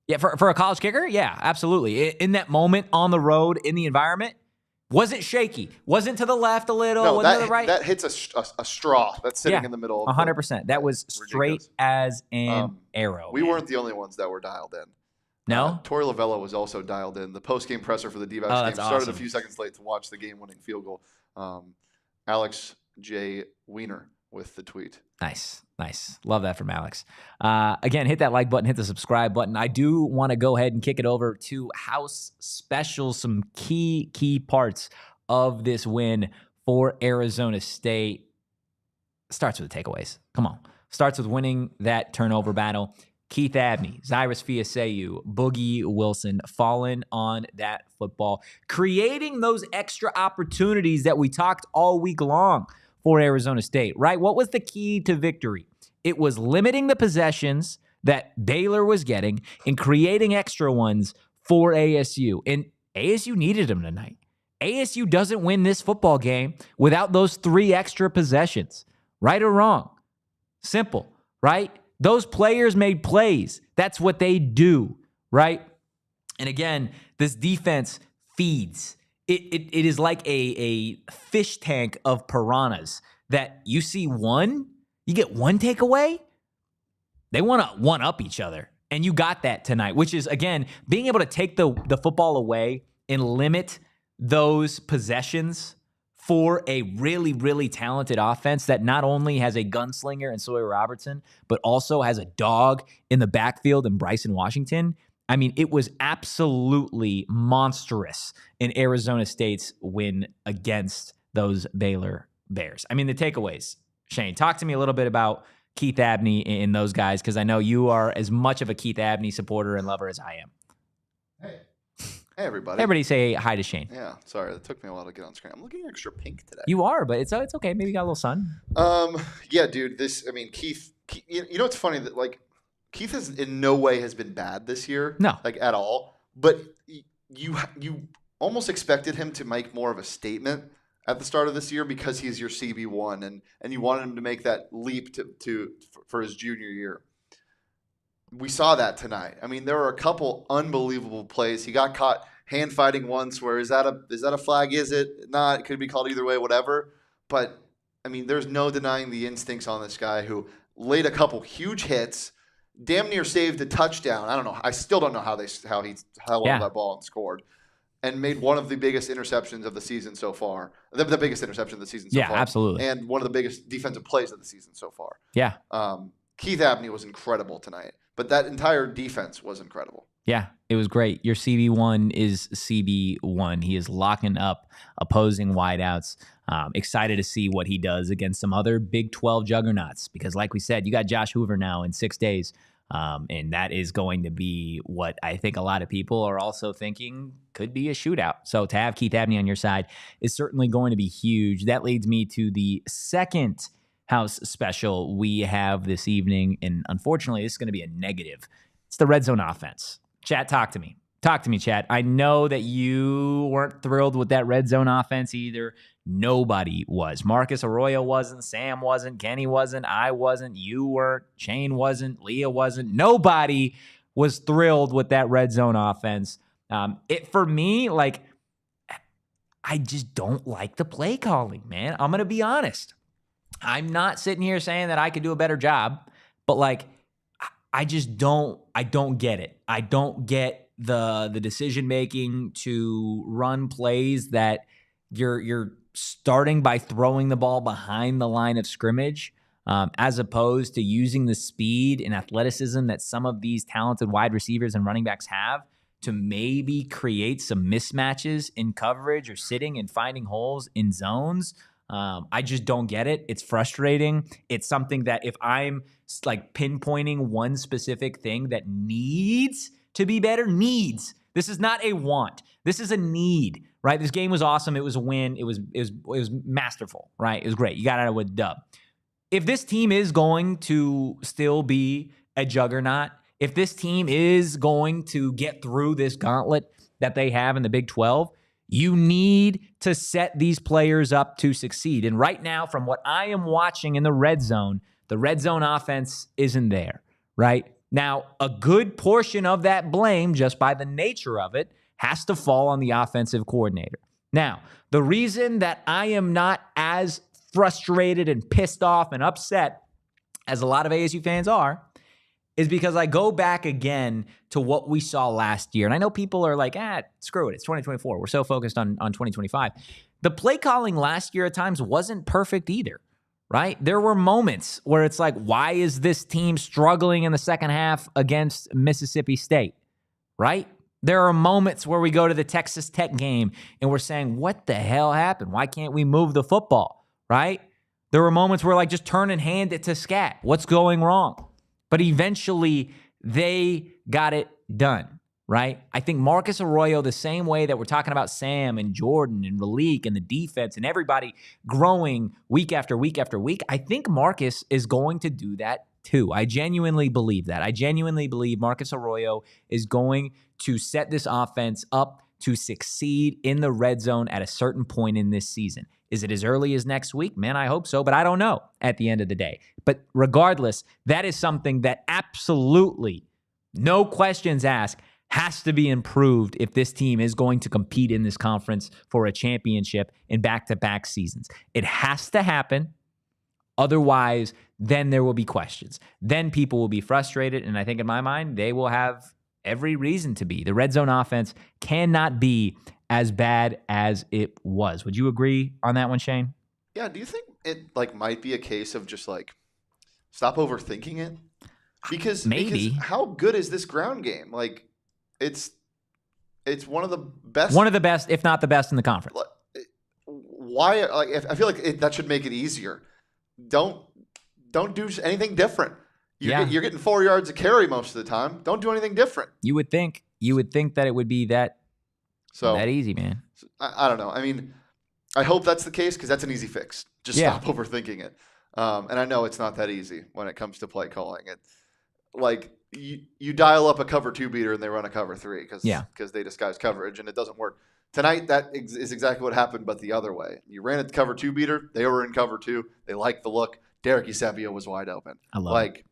Yeah, for a college kicker, yeah, absolutely. In that moment on the road, in the environment, wasn't shaky. Wasn't to the left a little. No, wasn't to the right. That hits a straw that's sitting in the middle. 100%. That was straight as an arrow. We weren't the only ones that were dialed in. No? Tori Lavella was also dialed in. The post-game presser for the Dieffenbach game started a few seconds late to watch the game-winning field goal. Alex J. Wiener with the tweet. Nice. Love that from Alex. Again, hit that like button, hit the subscribe button. I do want to go ahead and kick it over to house specials, some key parts of this win for Arizona State. Starts with the takeaways. Come on. Starts with winning that turnover battle. Keith Abney, Cyrus Fiaseu, Boogie Wilson falling on that football, creating those extra opportunities that we talked all week long for Arizona State, right? What was the key to victory? It was limiting the possessions that Baylor was getting and creating extra ones for ASU. And ASU needed them tonight. ASU doesn't win this football game without those 3 extra possessions, right or wrong. Simple, right? Those players made plays. That's what they do, right? And again, this defense feeds. It is like a fish tank of piranhas that you see one, you get one takeaway, they want to one-up each other. And you got that tonight, which is, again, being able to take the football away and limit those possessions for a really, really talented offense that not only has a gunslinger in Sawyer Robertson, but also has a dog in the backfield in Bryson Washington. I mean, it was absolutely monstrous in Arizona State's win against those Baylor Bears. I mean, the takeaways. Shane, talk to me a little bit about Keith Abney and those guys, because I know you are as much of a Keith Abney supporter and lover as I am. Hey, everybody. Everybody say hi to Shane. Yeah, sorry. It took me a while to get on screen. I'm looking extra pink today. You are, but it's okay. Maybe you got a little sun. Yeah, dude. Keith, you know what's funny? That, like, Keith has in no way has been bad this year. No. Like, at all. But you almost expected him to make more of a statement at the start of this year because he's your CB1, and you wanted him to make that leap for his junior year. We saw that tonight. I mean, there were a couple unbelievable plays. He got caught hand fighting once where is that a flag? Is it not? It could be called either way, whatever. But I mean, there's no denying the instincts on this guy who laid a couple huge hits, damn near saved a touchdown. I don't know. I still don't know how he held on that ball and scored, and made one of the biggest interceptions of the season so far. The biggest interception of the season so far. Yeah, absolutely. And one of the biggest defensive plays of the season so far. Yeah. Keith Abney was incredible tonight. But that entire defense was incredible. Yeah, it was great. Your CB1 is CB1. He is locking up opposing wideouts. Excited to see what he does against some other Big 12 juggernauts. Because like we said, you got Josh Hoover now in 6 days. And that is going to be what I think a lot of people are also thinking could be a shootout. So to have Keith Abney on your side is certainly going to be huge. That leads me to the second house special we have this evening, and unfortunately this is going to be a negative. It's the red zone offense. Chat, talk to me, chat. I know that you weren't thrilled with that red zone offense either. Nobody was. Marcus Arroyo wasn't, Sam wasn't, Kenny wasn't, I wasn't, you weren't, Shane wasn't, Leah wasn't. Nobody was thrilled with that red zone offense. For me, like, I just don't like the play calling, man. I'm going to be honest. I'm not sitting here saying that I could do a better job, but like, I don't get it. I don't get the decision making to run plays that you're starting by throwing the ball behind the line of scrimmage, as opposed to using the speed and athleticism that some of these talented wide receivers and running backs have to maybe create some mismatches in coverage or sitting and finding holes in zones. I just don't get it. It's frustrating. It's something that if I'm like pinpointing one specific thing that needs to be better, this is not a want. This is a need, right? This game was awesome. It was a win. It was masterful, right? It was great. You got out with a dub. If this team is going to still be a juggernaut, if this team is going to get through this gauntlet that they have in the Big 12, you need to set these players up to succeed. And right now, from what I am watching in the red zone offense isn't there, right? Now, a good portion of that blame, just by the nature of it, has to fall on the offensive coordinator. Now, the reason that I am not as frustrated and pissed off and upset as a lot of ASU fans are is because I go back again to what we saw last year. And I know people are like, screw it. It's 2024. We're so focused on 2025. The play calling last year at times wasn't perfect either, right? There were moments where it's like, why is this team struggling in the second half against Mississippi State, right? There are moments where we go to the Texas Tech game and we're saying, what the hell happened? Why can't we move the football, right? There were moments where like, just turn and hand it to Scat. What's going wrong? But eventually they got it done, right? I think Marcus Arroyo, the same way that we're talking about Sam and Jordyn and Raleek and the defense and everybody growing week after week after week, I think Marcus is going to do that too. I genuinely believe that. I genuinely believe Marcus Arroyo is going to set this offense up to succeed in the red zone at a certain point in this season. Is it as early as next week? Man, I hope so, but I don't know at the end of the day. But regardless, that is something that absolutely, no questions asked, has to be improved if this team is going to compete in this conference for a championship in back-to-back seasons. It has to happen. Otherwise, then there will be questions. Then people will be frustrated, and I think in my mind, they will have every reason to be. The red zone offense cannot be as bad as it was. Would you agree on that one, Shane? Yeah, do you think it like might be a case of just like stop overthinking it? Because how good is this ground game? Like it's one of the best. One of the best, if not the best in the conference. Why? Like, I feel like that should make it easier. Don't do anything different. You're getting 4 yards a carry most of the time. Don't do anything different. You would think that it would be that easy, man. I don't know. I mean, I hope that's the case because that's an easy fix. Just stop overthinking it. And I know it's not that easy when it comes to play calling. It like you dial up a cover 2 beater and they run a cover 3 because they disguise coverage and it doesn't work. Tonight, that is exactly what happened, but the other way. You ran at the cover 2 beater. They were in cover 2. They liked the look. Derek Eusebio was wide open. I love it.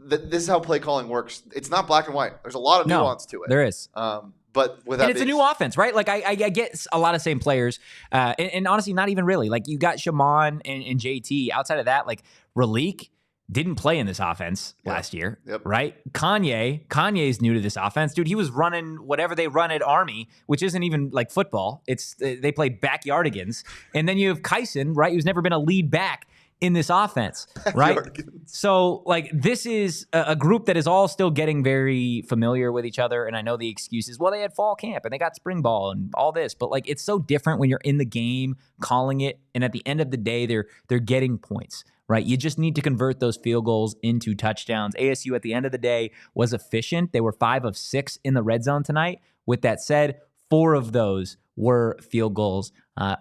This is how play calling works. It's not black and white. There's a lot of nuance to it. There is. But with that, it's a new offense, right? Like I get a lot of same players, and honestly, not even really. Like you got Shaman and JT. Outside of that, like Raleek didn't play in this offense last year, right? Kanye's new to this offense, dude. He was running whatever they run at Army, which isn't even like football. They play backyardigans, and then you have Kyson, right? Who's never been a lead back in this offense, right? So, like, this is a group that is all still getting very familiar with each other. And I know the excuses, well, they had fall camp and they got spring ball and all this. But, like, it's so different when you're in the game calling it. And at the end of the day, they're getting points, right? You just need to convert those field goals into touchdowns. ASU, at the end of the day, was efficient. They were 5 of 6 in the red zone tonight. With that said, 4 of those were field goals.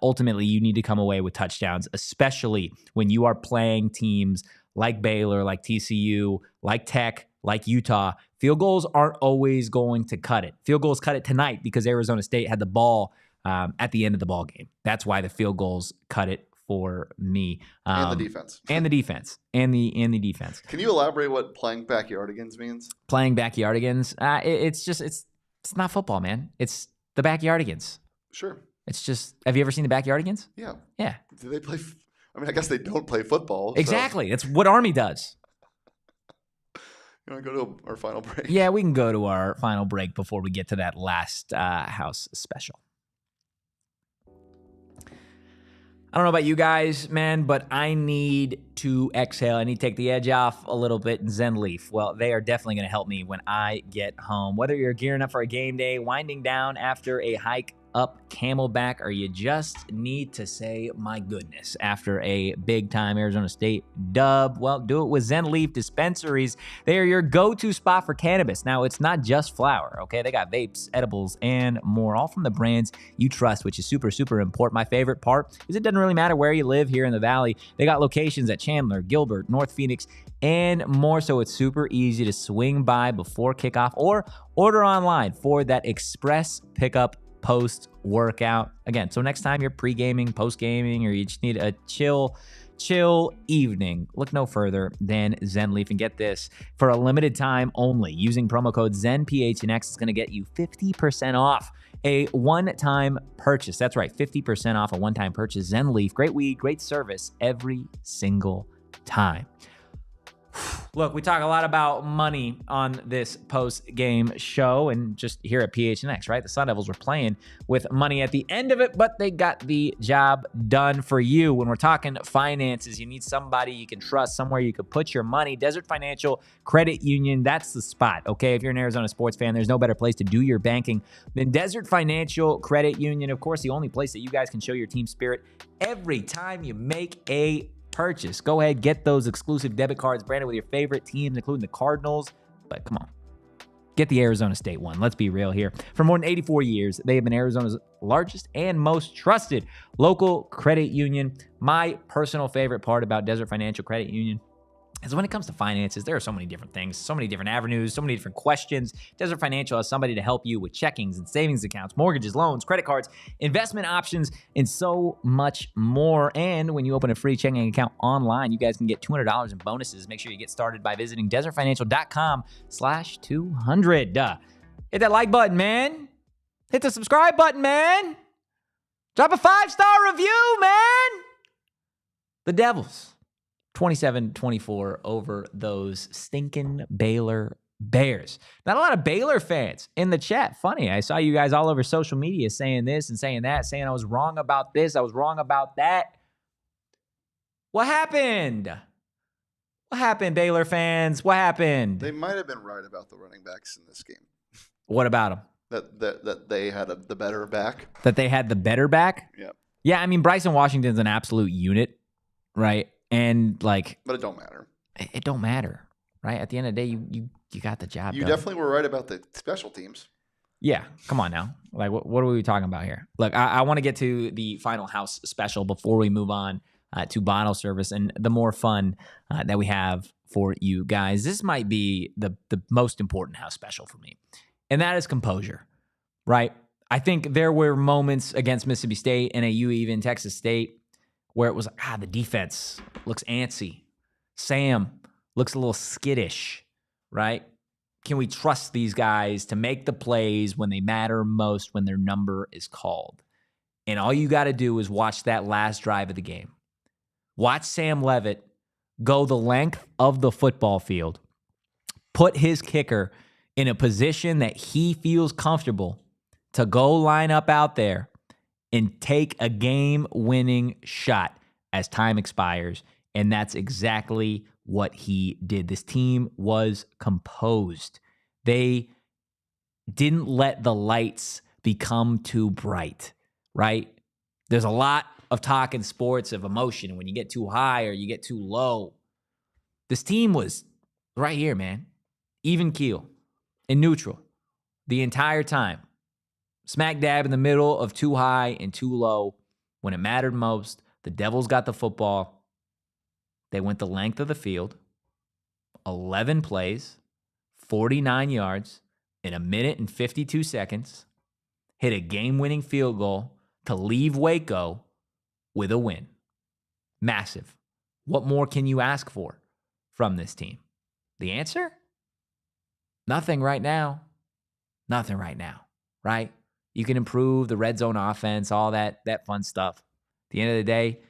Ultimately, you need to come away with touchdowns, especially when you are playing teams like Baylor, like TCU, like Tech, like Utah. Field goals aren't always going to cut it. Field goals cut it tonight because Arizona State had the ball at the end of the ball game. That's why the field goals cut it for me. And the defense. And the defense. And the defense. Can you elaborate what playing backyardigans means? Playing backyardigans? It's not football, man. It's the backyardigans. Sure. It's just, have you ever seen the backyardigans? Yeah. Yeah. Do they play? I mean, I guess they don't play football. Exactly. That's what Army does. You want to go to our final break? Yeah, we can go to our final break before we get to that last house special. I don't know about you guys, man, but I need to exhale. I need to take the edge off a little bit. Zen Leaf, well, they are definitely going to help me when I get home. Whether you're gearing up for a game day, winding down after a hike up Camelback, or you just need to say, my goodness, after a big-time Arizona State dub, well, do it with Zen Leaf Dispensaries. They are your go-to spot for cannabis. Now, it's not just flower, okay? They got vapes, edibles, and more, all from the brands you trust, which is super, super important. My favorite part is it doesn't really matter where you live here in the Valley. They got locations at Chandler, Gilbert, North Phoenix, and more, so it's super easy to swing by before kickoff or order online for that express pickup post-workout. Again, so next time you're pre-gaming, post-gaming, or you just need a chill evening, look no further than Zen Leaf. And get this, for a limited time only, using promo code ZENPHNX is going to get you 50% off a one-time purchase. That's right, 50% off a one-time purchase. Zen Leaf, great weed, great service every single time. Look, we talk a lot about money on this post-game show and just here at PHNX, right? The Sun Devils were playing with money at the end of it, but they got the job done for you. When we're talking finances, you need somebody you can trust, somewhere you could put your money. Desert Financial Credit Union, that's the spot, okay? If you're an Arizona sports fan, there's no better place to do your banking than Desert Financial Credit Union. Of course, the only place that you guys can show your team spirit every time you make a purchase. Go ahead, get those exclusive debit cards branded with your favorite teams, including the Cardinals. But come on, get the Arizona State one. Let's be real here. For more than 84 years, they have been Arizona's largest and most trusted local credit union. My personal favorite part about Desert Financial Credit Union is when it comes to finances, there are so many different things, so many different avenues, so many different questions. Desert Financial has somebody to help you with checkings and savings accounts, mortgages, loans, credit cards, investment options, and so much more. And when you open a free checking account online, you guys can get $200 in bonuses. Make sure you get started by visiting desertfinancial.com/200. Hit that like button, man. Hit the subscribe button, man. Drop a 5-star review, man. The Devils 27-24 over those stinking Baylor Bears. Not a lot of Baylor fans in the chat. Funny, I saw you guys all over social media saying this and saying that, saying I was wrong about this, I was wrong about that. What happened? What happened, Baylor fans? What happened? They might have been right about the running backs in this game. What about them? That they had the better back. That they had the better back? Yeah. Yeah, I mean, Bryson Washington's an absolute unit, right? And like, but it don't matter. It don't matter, right? At the end of the day, you got the job You done. definitely were right about the special teams. Yeah, come on now. Like, what are we talking about here? Look, I want to get to the final house special before we move on to bottle service and the more fun that we have for you guys. This might be the most important house special for me, and that is composure, right? I think there were moments against Mississippi State and AU, even Texas State, where it was like, the defense looks antsy. Sam looks a little skittish, right? Can we trust these guys to make the plays when they matter most, when their number is called? And all you got to do is watch that last drive of the game. Watch Sam Leavitt go the length of the football field, put his kicker in a position that he feels comfortable to go line up out there and take a game-winning shot as time expires. And that's exactly what he did. This team was composed. They didn't let the lights become too bright, right? There's a lot of talk in sports of emotion when you get too high or you get too low. This team was right here, man. Even keel and neutral the entire time. Smack dab in the middle of too high and too low. When it mattered most, the Devils got the football. They went the length of the field, 11 plays, 49 yards in 1 minute and 52 seconds, hit a game-winning field goal to leave Waco with a win. Massive. What more can you ask for from this team? The answer? Nothing right now. Nothing right now, right? You can improve the red zone offense, all that fun stuff. At the end of the day,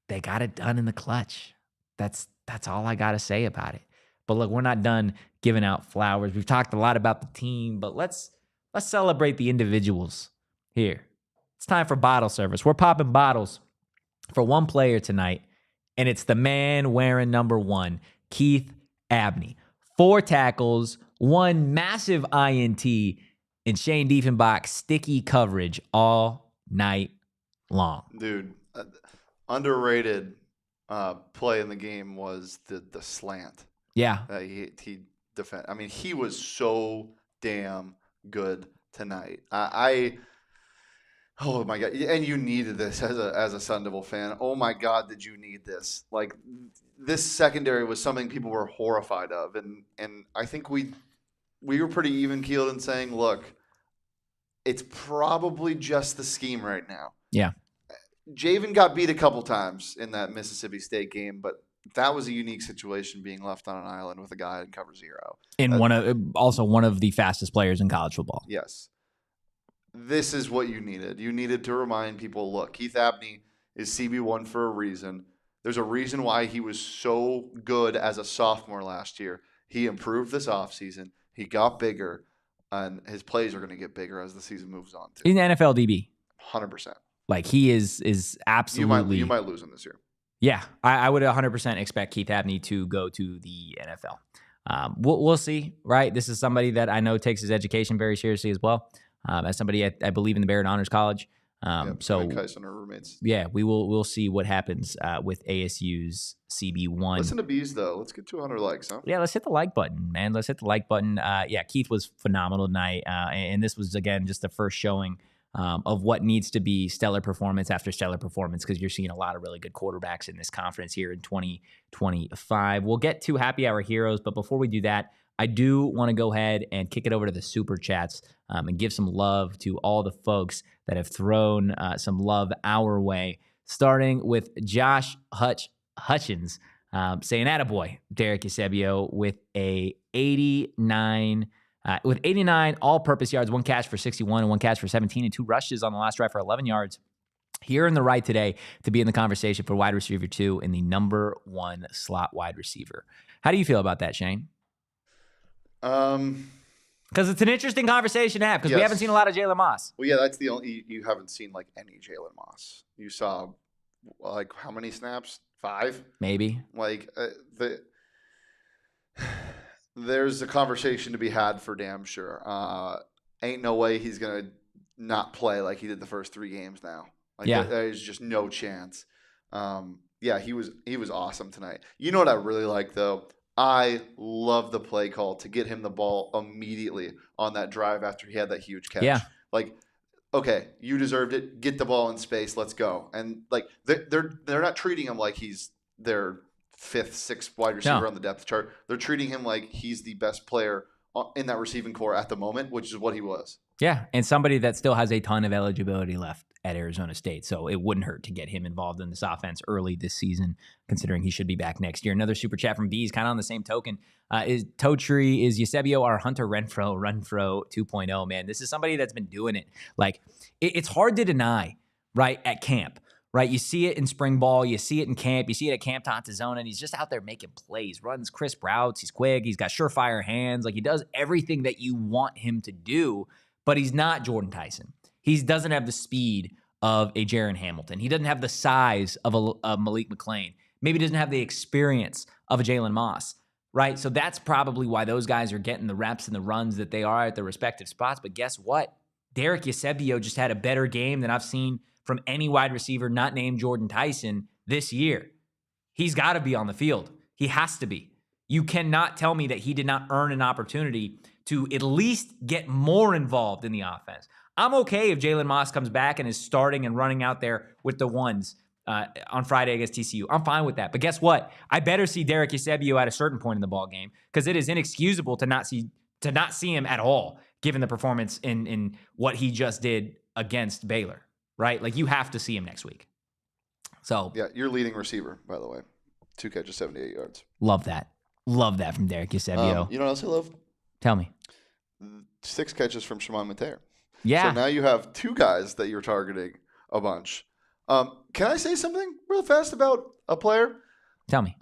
they got it done in the clutch. That's all I got to say about it. But look, we're not done giving out flowers. We've talked a lot about the team, but let's celebrate the individuals here. It's time for bottle service. We're popping bottles for one player tonight, and it's the man wearing number 1, Keith Abney. 4 tackles, 1 massive INT, and Shane Dieffenbach sticky coverage all night long. Dude, underrated play in the game was the slant. Yeah. He defend. I mean, he was so damn good tonight. Oh my God! And you needed this as a Sun Devil fan. Oh my God, did you need this? Like, this secondary was something people were horrified of, and I think we were pretty even keeled in saying, look, it's probably just the scheme right now. Yeah. Javen got beat a couple times in that Mississippi State game, but that was a unique situation, being left on an island with a guy in cover 0. And one of the fastest players in college football. Yes. This is what you needed. You needed to remind people, look, Keith Abney is CB1 for a reason. There's a reason why he was so good as a sophomore last year. He improved this offseason. He got bigger, and his plays are going to get bigger as the season moves on. Too. He's an NFL DB. 100%. Like, he is absolutely. You might lose him this year. Yeah, I would 100% expect Keith Abney to go to the NFL. We'll see, right? This is somebody that I know takes his education very seriously as well. As somebody I believe in the Barrett Honors College. So Tyson are roommates. Yeah, we'll see what happens with ASU's CB1. Listen to Bees though. Let's get 200 likes, huh? Yeah, let's hit the like button, man. Let's hit the like button. Yeah, Keith was phenomenal tonight, and this was again just the first showing of what needs to be stellar performance after stellar performance, because you're seeing a lot of really good quarterbacks in this conference here in 2025. We'll get to Happy Hour Heroes, but before we do that, I do want to go ahead and kick it over to the Super Chats and give some love to all the folks that have thrown some love our way, starting with Josh Hutchins saying, "Attaboy, Derek Eusebio with a 89 all-purpose yards, 1 catch for 61 and 1 catch for 17 and 2 rushes on the last drive for 11 yards. Here in the right today to be in the conversation for wide receiver 2 and the number 1 slot wide receiver." How do you feel about that, Shane? Because it's an interesting conversation to have, because we haven't seen a lot of Jalen Moss. Well, yeah, that's the only – you haven't seen, like, any Jalen Moss. You saw, like, how many snaps? 5? Maybe. Like, there's a conversation to be had for damn sure. Ain't no way he's going to not play like he did the first 3 games now. Like, there's just no chance. Yeah, he was awesome tonight. You know what I really like, though? I love the play call to get him the ball immediately on that drive after he had that huge catch. Yeah. Like, okay, you deserved it. Get the ball in space. Let's go. And like they're not treating him like he's their 5th, 6th wide receiver on the depth chart. They're treating him like he's the best player in that receiving core at the moment, which is what he was. Yeah, and somebody that still has a ton of eligibility left at Arizona State, so it wouldn't hurt to get him involved in this offense early this season, considering he should be back next year. Another super chat from Bees, kind of on the same token, is Totri, is Eusebio our Hunter Renfrow 2.0, man? This is somebody that's been doing it. Like, it's hard to deny, right, at camp, right? You see it in spring ball, you see it in camp, you see it at Camp Tontazona, and he's just out there making plays, runs crisp routes, he's quick, he's got surefire hands, like he does everything that you want him to do, but he's not Jordyn Tyson. He doesn't have the speed of a Jaron Hamilton. He doesn't have the size of a Malik McClain. Maybe doesn't have the experience of a Jalen Moss, right? So that's probably why those guys are getting the reps and the runs that they are at their respective spots. But guess what? Derek Eusebio just had a better game than I've seen from any wide receiver not named Jordyn Tyson this year. He's got to be on the field. He has to be. You cannot tell me that he did not earn an opportunity to at least get more involved in the offense. I'm okay if Jalen Moss comes back and is starting and running out there with the ones on Friday against TCU. I'm fine with that. But guess what? I better see Derek Eusebio at a certain point in the ball game, because it is inexcusable to not see him at all, given the performance in what he just did against Baylor, right? Like, you have to see him next week. So yeah, your leading receiver, by the way, 2 catches, 78 yards. Love that. Love that from Derek Eusebio. You know what else I love? Tell me. 6 catches from Shimon Mateer. Yeah. So now you have 2 guys that you're targeting a bunch. Can I say something real fast about a player? Tell me.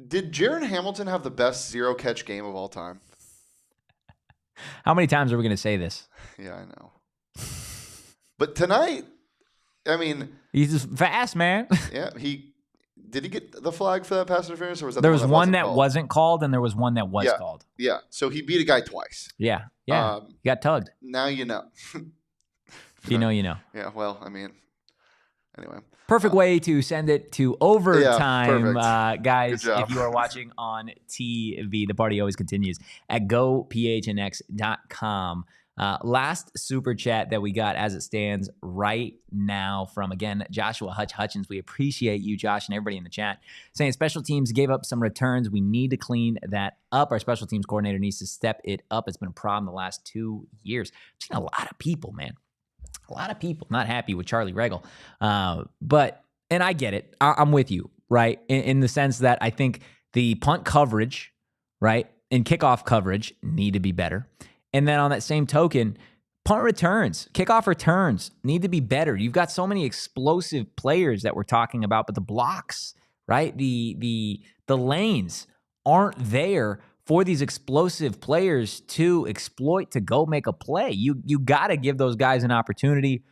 Did Jaron Hamilton have the best 0-catch game of all time? How many times are we going to say this? Yeah, I know. But tonight, I mean, he's just fast, man. Yeah, did he get the flag for that pass interference, or was that there was one that called? Wasn't called, and there was one that was called. Yeah, so he beat a guy twice. Yeah, he got tugged. Now you know. If you know, you know. Yeah, well, I mean, anyway. Perfect way to send it to overtime, guys. If you are watching on TV, the party always continues at gophnx.com. Last super chat that we got as it stands right now from, again, Joshua Hutchins. We appreciate you, Josh, and everybody in the chat, saying special teams gave up some returns. We need to clean that up. Our special teams coordinator needs to step it up. It's been a problem the last 2 years. I've seen a lot of people, man. A lot of people not happy with Charlie Regal. But I get it. I'm with you, right? In the sense that I think the punt coverage, right, and kickoff coverage need to be better. And then on that same token, punt returns, kickoff returns need to be better. You've got so many explosive players that we're talking about, but the blocks, right? The lanes aren't there for these explosive players to exploit, to go make a play. You got to give those guys an opportunity.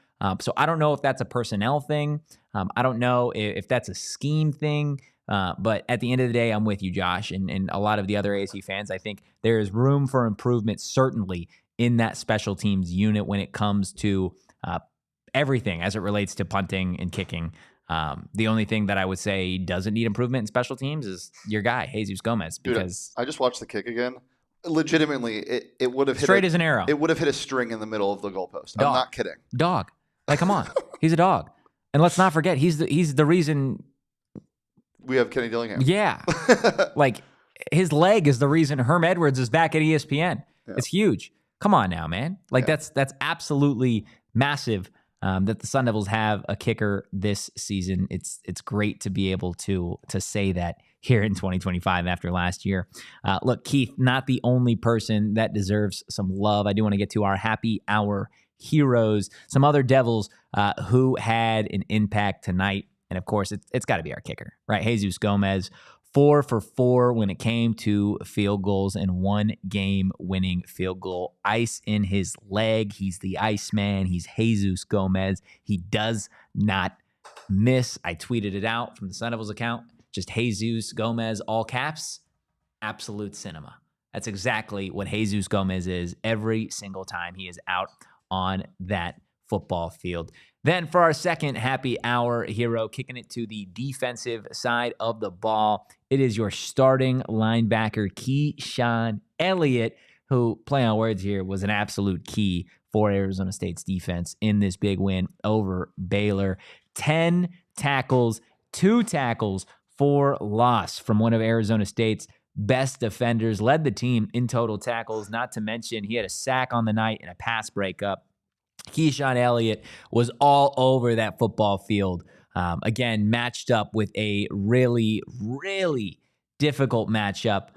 So I don't know if that's a personnel thing. I don't know if that's a scheme thing. But at the end of the day, I'm with you, Josh, and a lot of the other ASU fans. I think there is room for improvement, certainly, in that special teams unit when it comes to everything as it relates to punting and kicking. The only thing that I would say doesn't need improvement in special teams is your guy, Jesus Gomez, because I just watched the kick again. Legitimately, it would have hit straight as an arrow. It would have hit a string in the middle of the goalpost. Dog. I'm not kidding. Dog. Like, come on. He's a dog. And let's not forget, he's the reason. We have Kenny Dillingham. Yeah. Like, his leg is the reason Herm Edwards is back at ESPN. Yeah. It's huge. Come on now, man. Like, that's absolutely massive that the Sun Devils have a kicker this season. It's great to be able to say that here in 2025 after last year. Look, Keith, not the only person that deserves some love. I do want to get to our happy hour heroes, some other Devils who had an impact tonight. And of course, it's got to be our kicker, right? Jesus Gomez, 4 for 4 when it came to field goals and 1 game-winning field goal. Ice in his leg. He's the Iceman. He's Jesus Gomez. He does not miss. I tweeted it out from the Sun Devils account. Just Jesus Gomez, all caps, absolute cinema. That's exactly what Jesus Gomez is every single time he is out on that football field. Then for our second happy hour hero, kicking it to the defensive side of the ball, it is your starting linebacker, Keyshawn Elliott, who, play on words here, was an absolute key for Arizona State's defense in this big win over Baylor. 10 tackles, 2 tackles for loss from one of Arizona State's best defenders, led the team in total tackles, not to mention he had a sack on the night and a pass breakup. Keyshawn Elliott was all over that football field. Again, matched up with a really, really difficult matchup,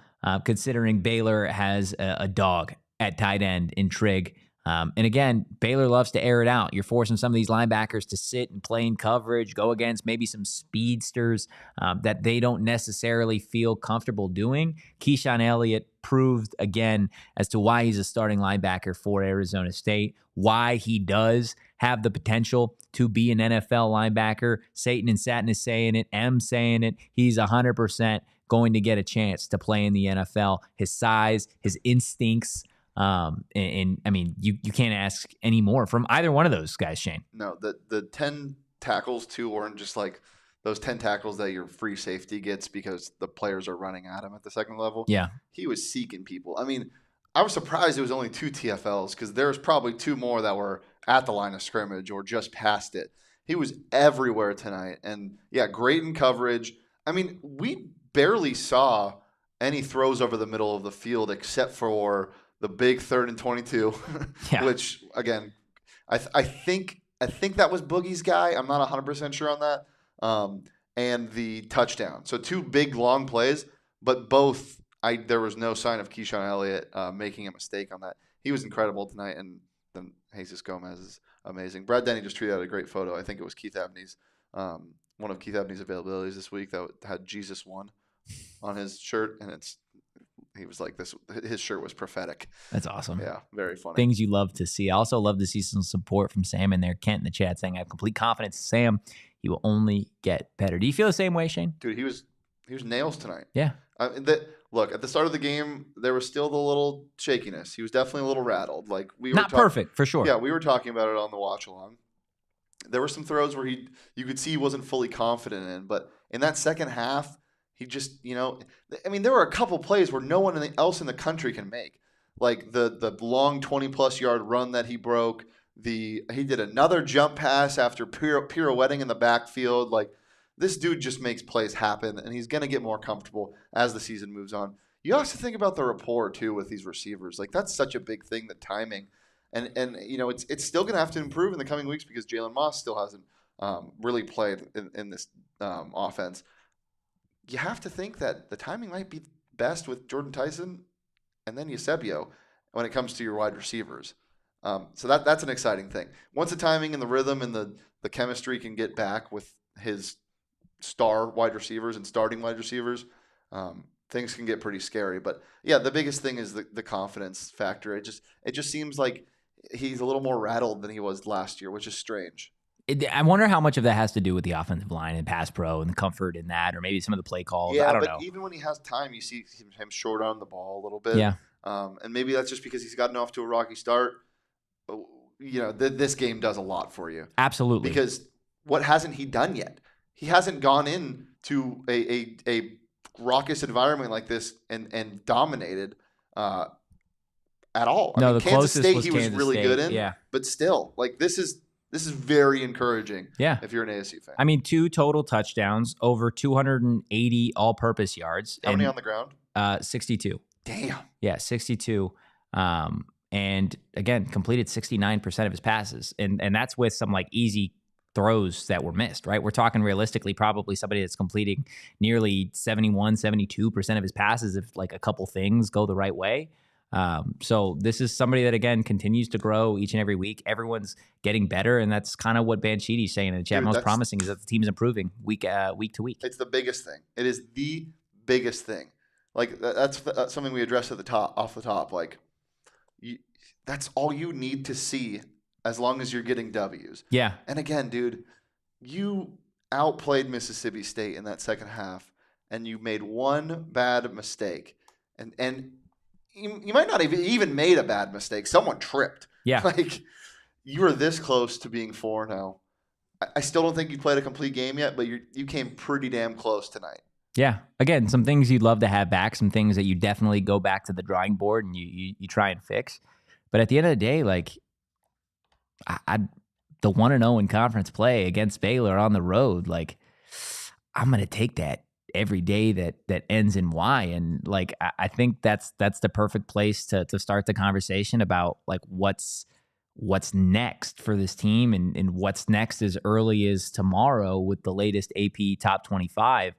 considering Baylor has a dog at tight end in Trigg. And again, Baylor loves to air it out. You're forcing some of these linebackers to sit and play in coverage, go against maybe some speedsters that they don't necessarily feel comfortable doing. Keyshawn Elliott proved again as to why he's a starting linebacker for Arizona State, why he does have the potential to be an NFL linebacker. Satan and Satin is saying it. M saying it. He's 100% going to get a chance to play in the NFL. His size, his instincts, and I mean, you can't ask any more from either one of those guys, Shane. No, the 10 tackles too weren't just like those 10 tackles that your free safety gets because the players are running at him at the second level. Yeah. He was seeking people. I mean, I was surprised it was only 2 TFLs because there's probably 2 more that were at the line of scrimmage or just past it. He was everywhere tonight. And yeah, great in coverage. I mean, we barely saw any throws over the middle of the field except for the big 3rd and 22, yeah. Which again, I think that was Boogie's guy. I'm not 100% sure on that. And the touchdown. So 2 big long plays, but both there was no sign of Keyshawn Elliott making a mistake on that. He was incredible tonight, and then Jesus Gomez is amazing. Brad Denny just tweeted out a great photo. I think it was Keith Abney's one of Keith Abney's availabilities this week that had Jesus 1 on his shirt, and he was like this. His shirt was prophetic. That's awesome. Yeah, very funny. Things you love to see. I also love to see some support from Sam in there. Kent in the chat saying, I have complete confidence in Sam. He will only get better. Do you feel the same way, Shane? Dude, he was nails tonight. Yeah. Look, at the start of the game, there was still the little shakiness. He was definitely a little rattled. Like we were not perfect for sure. Yeah, we were talking about it on the watch along. There were some throws where you could see he wasn't fully confident in, but in that second half, he just, I mean, there were a couple plays where no one else in the country can make. Like the long 20-plus yard run that he broke. He did another jump pass after pirouetting in the backfield. Like, this dude just makes plays happen, and he's going to get more comfortable as the season moves on. You also think about the rapport, too, with these receivers. Like, that's such a big thing, the timing. And it's still going to have to improve in the coming weeks because Jalen Moss still hasn't really played in this offense. You have to think that the timing might be best with Jordyn Tyson and then Eusebio when it comes to your wide receivers. So that's an exciting thing. Once the timing and the rhythm and the chemistry can get back with his star wide receivers and starting wide receivers, things can get pretty scary. But yeah, the biggest thing is the confidence factor. It just seems like he's a little more rattled than he was last year, which is strange. I wonder how much of that has to do with the offensive line and pass pro and the comfort in that, or maybe some of the play calls. Yeah, I don't know. Even when he has time, you see him short on the ball a little bit. Yeah. And maybe that's just because he's gotten off to a rocky start. You know, this game does a lot for you. Absolutely. Because what hasn't he done yet? He hasn't gone into a raucous environment like this and dominated at all. I mean, the Kansas closest State was he was Kansas really State, good in. yeah. But still, like this is very encouraging. Yeah. If you're an ASU fan. I mean, 2 total touchdowns, over 280 all-purpose yards. How many on the ground? 62. Damn. Yeah, 62. And again, completed 69% of his passes. And that's with some like easy throws that were missed, right? We're talking realistically, probably somebody that's completing nearly 71, 72% of his passes if like a couple things go the right way. So this is somebody that, again, continues to grow each and every week. Everyone's getting better, and that's kind of what Banchiti's saying in the chat. Most promising is that the team is improving week to week. It's the biggest thing. It is the biggest thing. Like that's something we addressed off the top. Like that's all you need to see as long as you're getting W's. Yeah. And again, dude, you outplayed Mississippi State in that second half, and you made one bad mistake, and you might not have even made a bad mistake. Someone tripped. Yeah. Like, you were this close to being 4-0. I still don't think you played a complete game yet, but you came pretty damn close tonight. Yeah. Again, some things you'd love to have back, some things that you definitely go back to the drawing board and you try and fix. But at the end of the day, like, the 1-0 in conference play against Baylor on the road, like, I'm going to take that every day that ends in Y. And like, I think that's the perfect place to start the conversation about like what's next for this team and what's next as early as tomorrow with the latest AP top 25.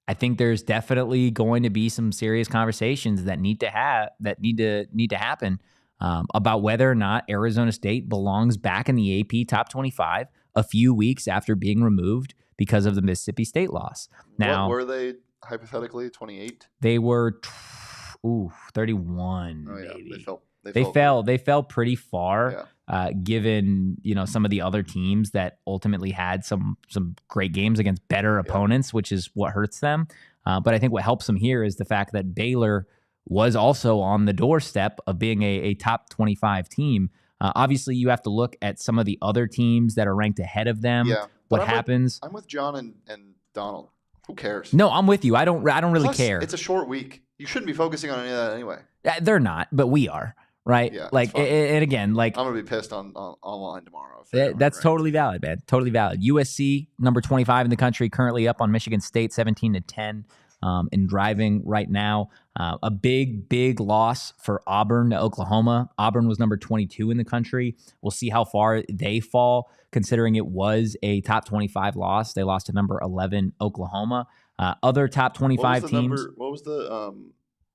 I think there's definitely going to be some serious conversations that need to happen about whether or not Arizona State belongs back in the AP top 25 a few weeks after being removed because of the Mississippi State loss. Now, what were they hypothetically? 28? They were 31. Oh, yeah. Maybe. They fell pretty far, given some of the other teams that ultimately had some great games against better opponents, which is what hurts them. But I think what helps them here is the fact that Baylor was also on the doorstep of being a top 25 team. Obviously, you have to look at some of the other teams that are ranked ahead of them. Yeah. What happens? I'm with John and Donald. Who cares? No, I'm with you. I don't really care. It's a short week. You shouldn't be focusing on any of that anyway. They're not, but we are, right? Yeah. Like, and again, like, I'm gonna be pissed on online tomorrow. That's totally valid, man. Totally valid. USC, number 25 in the country, currently up on Michigan State, 17-10. In driving right now. A big loss for Auburn to Oklahoma. Auburn was number 22 in the country. We'll see how far they fall, considering it was a top 25 loss. They lost to number 11 Oklahoma. Other top 25 teams. What was the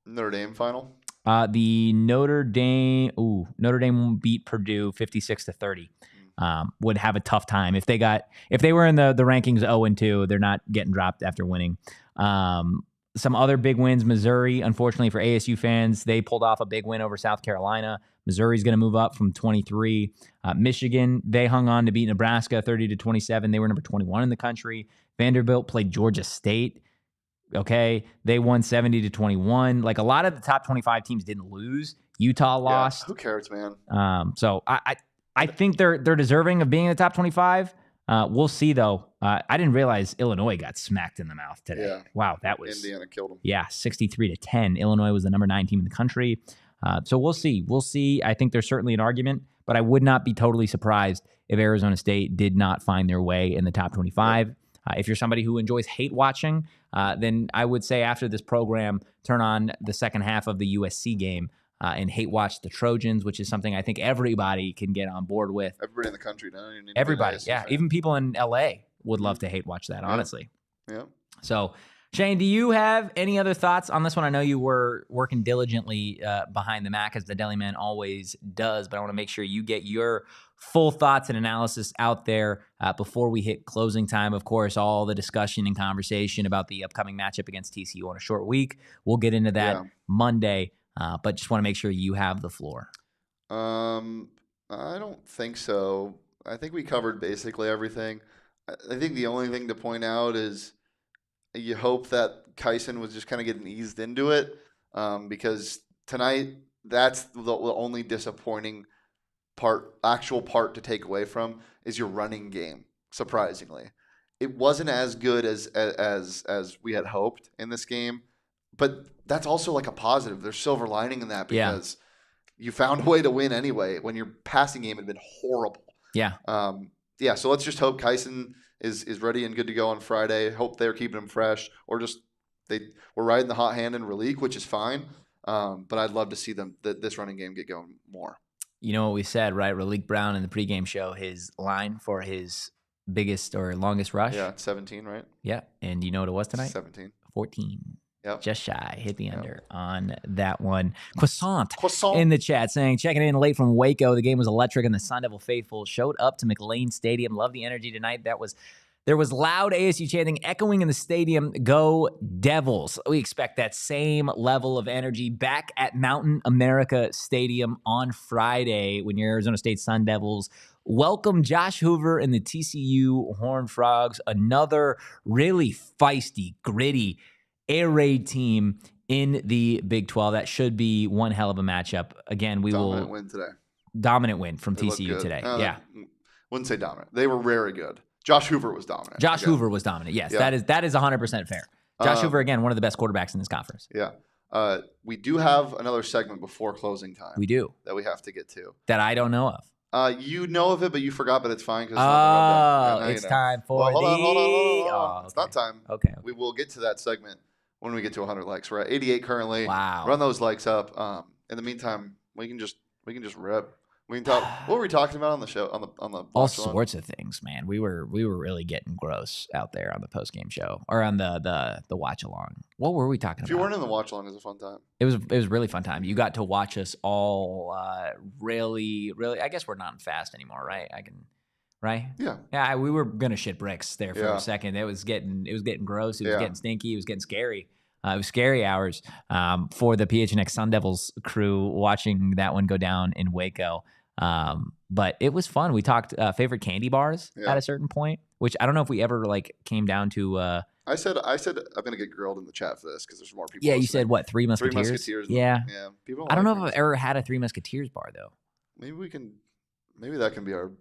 Notre Dame final? The Notre Dame beat Purdue 56-30. Would have a tough time if they were in the rankings 0-2. They're not getting dropped after winning. Some other big wins. Missouri, unfortunately for ASU fans, they pulled off a big win over South Carolina. Missouri's going to move up from 23. Michigan, they hung on to beat Nebraska 30-27. They were number 21 in the country. Vanderbilt played Georgia State. Okay, they won 70-21. Like, a lot of the top 25 teams didn't lose. Utah lost. Who cares, man? So I think they're deserving of being in the top 25. We'll see, though. I didn't realize Illinois got smacked in the mouth today. Yeah. Wow, that was... Indiana killed them. Yeah, 63-10. Illinois was the number 9 team in the country. So we'll see. We'll see. I think there's certainly an argument, but I would not be totally surprised if Arizona State did not find their way in the top 25. If you're somebody who enjoys hate watching, then I would say after this program, turn on the second half of the USC game and hate watch the Trojans, which is something I think everybody can get on board with. Everybody in the country. Everybody, yeah. Even people in LA would love to hate watch that, honestly. Yeah. So Shane, do you have any other thoughts on this one? I know you were working diligently behind the Mac, as the Deli Man always does, but I want to make sure you get your full thoughts and analysis out there before we hit closing time. Of course, all the discussion and conversation about the upcoming matchup against TCU on a short week. We'll get into that Monday, but just want to make sure you have the floor. I don't think so. I think we covered basically everything. I think the only thing to point out is you hope that Kyson was just kind of getting eased into it, because tonight that's the only disappointing actual part to take away from is your running game. Surprisingly, it wasn't as good as we had hoped in this game, but that's also like a positive. There's silver lining in that because you found a way to win anyway when your passing game had been horrible. Yeah. So let's just hope Kyson is ready and good to go on Friday. Hope they're keeping him fresh, or just we're riding the hot hand in Raleek, which is fine. But I'd love to see this running game get going more. You know what we said, right? Raleek Brown in the pregame show, his line for his biggest or longest rush. Yeah, 17, right? Yeah. And you know what it was tonight? 17. 14. Yep. Just shy. Hit the under on that one. Croissant Croissant in the chat saying, checking in late from Waco. The game was electric and the Sun Devil faithful showed up to McLean Stadium. Love the energy tonight. There was loud ASU chanting echoing in the stadium. Go Devils. We expect that same level of energy back at Mountain America Stadium on Friday when your Arizona State Sun Devils welcome Josh Hoover and the TCU Horned Frogs. Another really feisty, gritty air raid team in the Big 12. That should be one hell of a matchup. Again, dominant win today. Dominant win from TCU today. Wouldn't say dominant. They were very good. Josh Hoover was dominant. Josh Hoover was dominant. Yes, that is 100% fair. Josh Hoover, again, one of the best quarterbacks in this conference. Yeah. We do have another segment before closing time. We do. That we have to get to. That I don't know of. You know of it, but you forgot, but it's fine. It's time for hold on. It's not time. Okay. We will get to that segment when we get to 100 likes. We're at 88 currently. Wow. Run those likes up. In the meantime, we can just rip. We can talk. What were we talking about on the show? On the all sorts of things, man. We were really getting gross out there on the post game show or on the watch along. What were we talking about? If you weren't in the watch along, it was a fun time. It was a really fun time. You got to watch us all. Really. I guess we're not fast anymore, right? Right? Yeah. We were gonna shit bricks there for a second. It was getting gross. It was getting stinky. It was getting scary. It was scary hours for the PHNX Sun Devils crew watching that one go down in Waco. But it was fun. We talked favorite candy bars at a certain point, which I don't know if we ever came down to. I said I'm gonna get grilled in the chat for this because there's more people. Yeah, listening. You said what? Three Musketeers. 3 Musketeers. Yeah. People. I don't know if I've ever had a Three Musketeers bar though. Maybe that can be our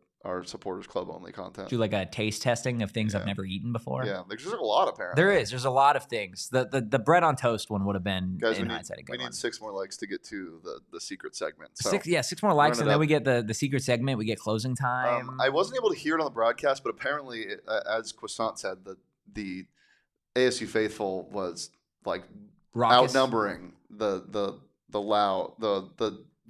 supporters club only content. Do like a taste testing of things I've never eaten before. Yeah, there's a lot apparently. There's a lot of things. The bread on toast one would have been Guys, in hindsight a good one. We need 6 more likes to get to the secret segment. So 6 more likes, and then we get the secret segment. We get closing time. I wasn't able to hear it on the broadcast, but apparently, as Croissant said, the ASU faithful was like Raucous. outnumbering the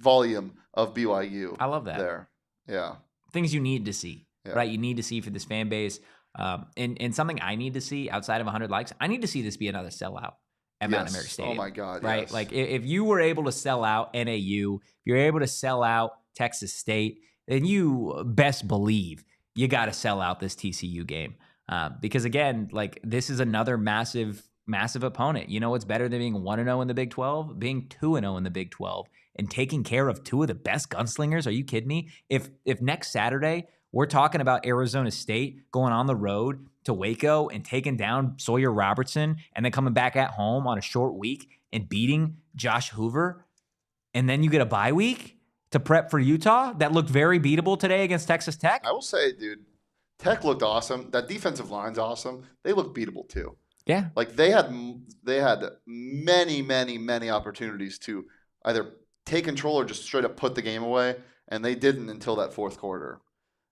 volume of BYU. I love that. There, yeah. Things you need to see, right? You need to see for this fan base. And something I need to see outside of 100 likes, I need to see this be another sellout at Mountain America Stadium. Oh, my God, right? yes. Like, if you were able to sell out NAU, if you're able to sell out Texas State, then you best believe you got to sell out this TCU game. Because, again, like, this is another massive opponent. You know what's better than being 1-0 in the Big 12? Being 2-0 in the Big 12 and taking care of 2 of the best gunslingers. Are you kidding me? If next Saturday we're talking about Arizona State going on the road to Waco and taking down Sawyer Robertson and then coming back at home on a short week and beating Josh Hoover, and then you get a bye week to prep for Utah that looked very beatable today against Texas Tech. I will say, dude, Tech looked awesome. That defensive line's awesome. They look beatable too. Yeah. Like they had many opportunities to either take control or just straight up put the game away, and they didn't until that fourth quarter.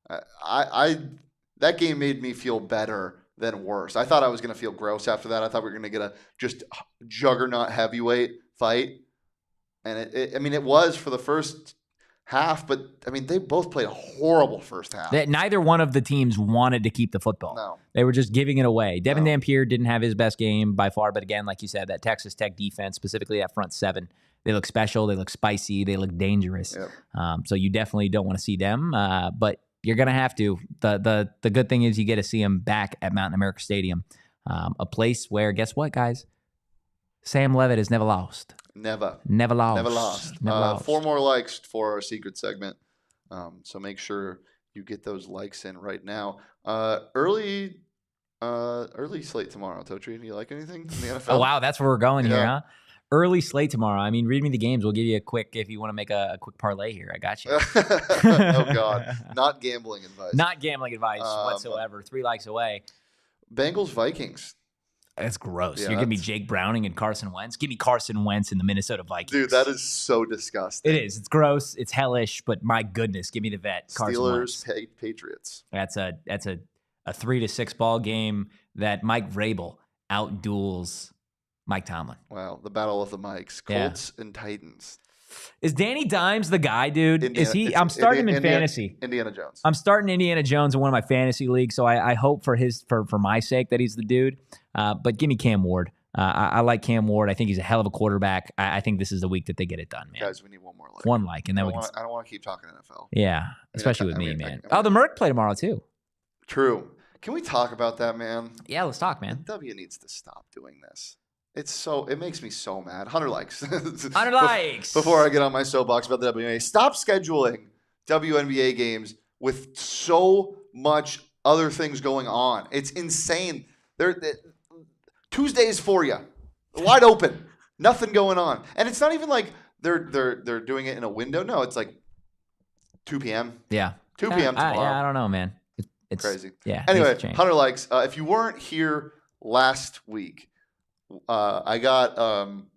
That game made me feel better than worse. I thought I was going to feel gross after that. I thought we were going to get a just juggernaut heavyweight fight, and it was for the first half, but I mean, they both played a horrible first half. Neither one of the teams wanted to keep the football. No. They were just giving it away. Devin Dampier didn't have his best game by far, but again, like you said, that Texas Tech defense, specifically that front seven, they look special, they look spicy, they look dangerous. Yep. So you definitely don't want to see them, but you're going to have to. The good thing is you get to see them back at Mountain America Stadium, a place where, guess what, guys? Sam Leavitt has never lost. Never lost. 4 more likes for our secret segment. So make sure you get those likes in right now. Early slate tomorrow. Totri, do you like anything in the NFL? Oh, wow. That's where we're going here, huh? Early slate tomorrow. I mean, read me the games. We'll give you a quick, if you want to make a quick parlay here. I got you. Oh, God. Not gambling advice. Not gambling advice whatsoever. 3 likes away. Bengals, Vikings. That's gross. Yeah, You're going to be Jake Browning and Carson Wentz. Give me Carson Wentz and the Minnesota Vikings. Dude, that is so disgusting. It is. It's gross. It's hellish, but my goodness, give me the vet. Carson Wentz. Steelers, Patriots. That's a 3-6 ball game that Mike Vrabel outduels Mike Tomlin. Wow, the battle of the mics. Colts and Titans. Is Danny Dimes the guy, dude? Is he? I'm starting him in fantasy. Indiana Jones. I'm starting Indiana Jones in one of my fantasy leagues, so I hope for my sake that he's the dude. But give me Cam Ward. I like Cam Ward. I think he's a hell of a quarterback. I think this is the week that they get it done, man. Guys, we need one more like. One like, and then I don't want to keep talking NFL. Yeah, especially with me, man. The Merc play tomorrow too. True. Can we talk about that, man? Yeah, let's talk, man. W needs to stop doing this. It makes me so mad. 100 likes. 100 likes. Before I get on my soapbox about the WNBA, stop scheduling WNBA games with so much other things going on. It's insane. Tuesdays for you, wide open, nothing going on, and it's not even like they're doing it in a window. No, it's like 2 p.m. Yeah, 2 p.m. tomorrow. I don't know, man. It's crazy. Yeah. Anyway, 100 likes. If you weren't here last week, I got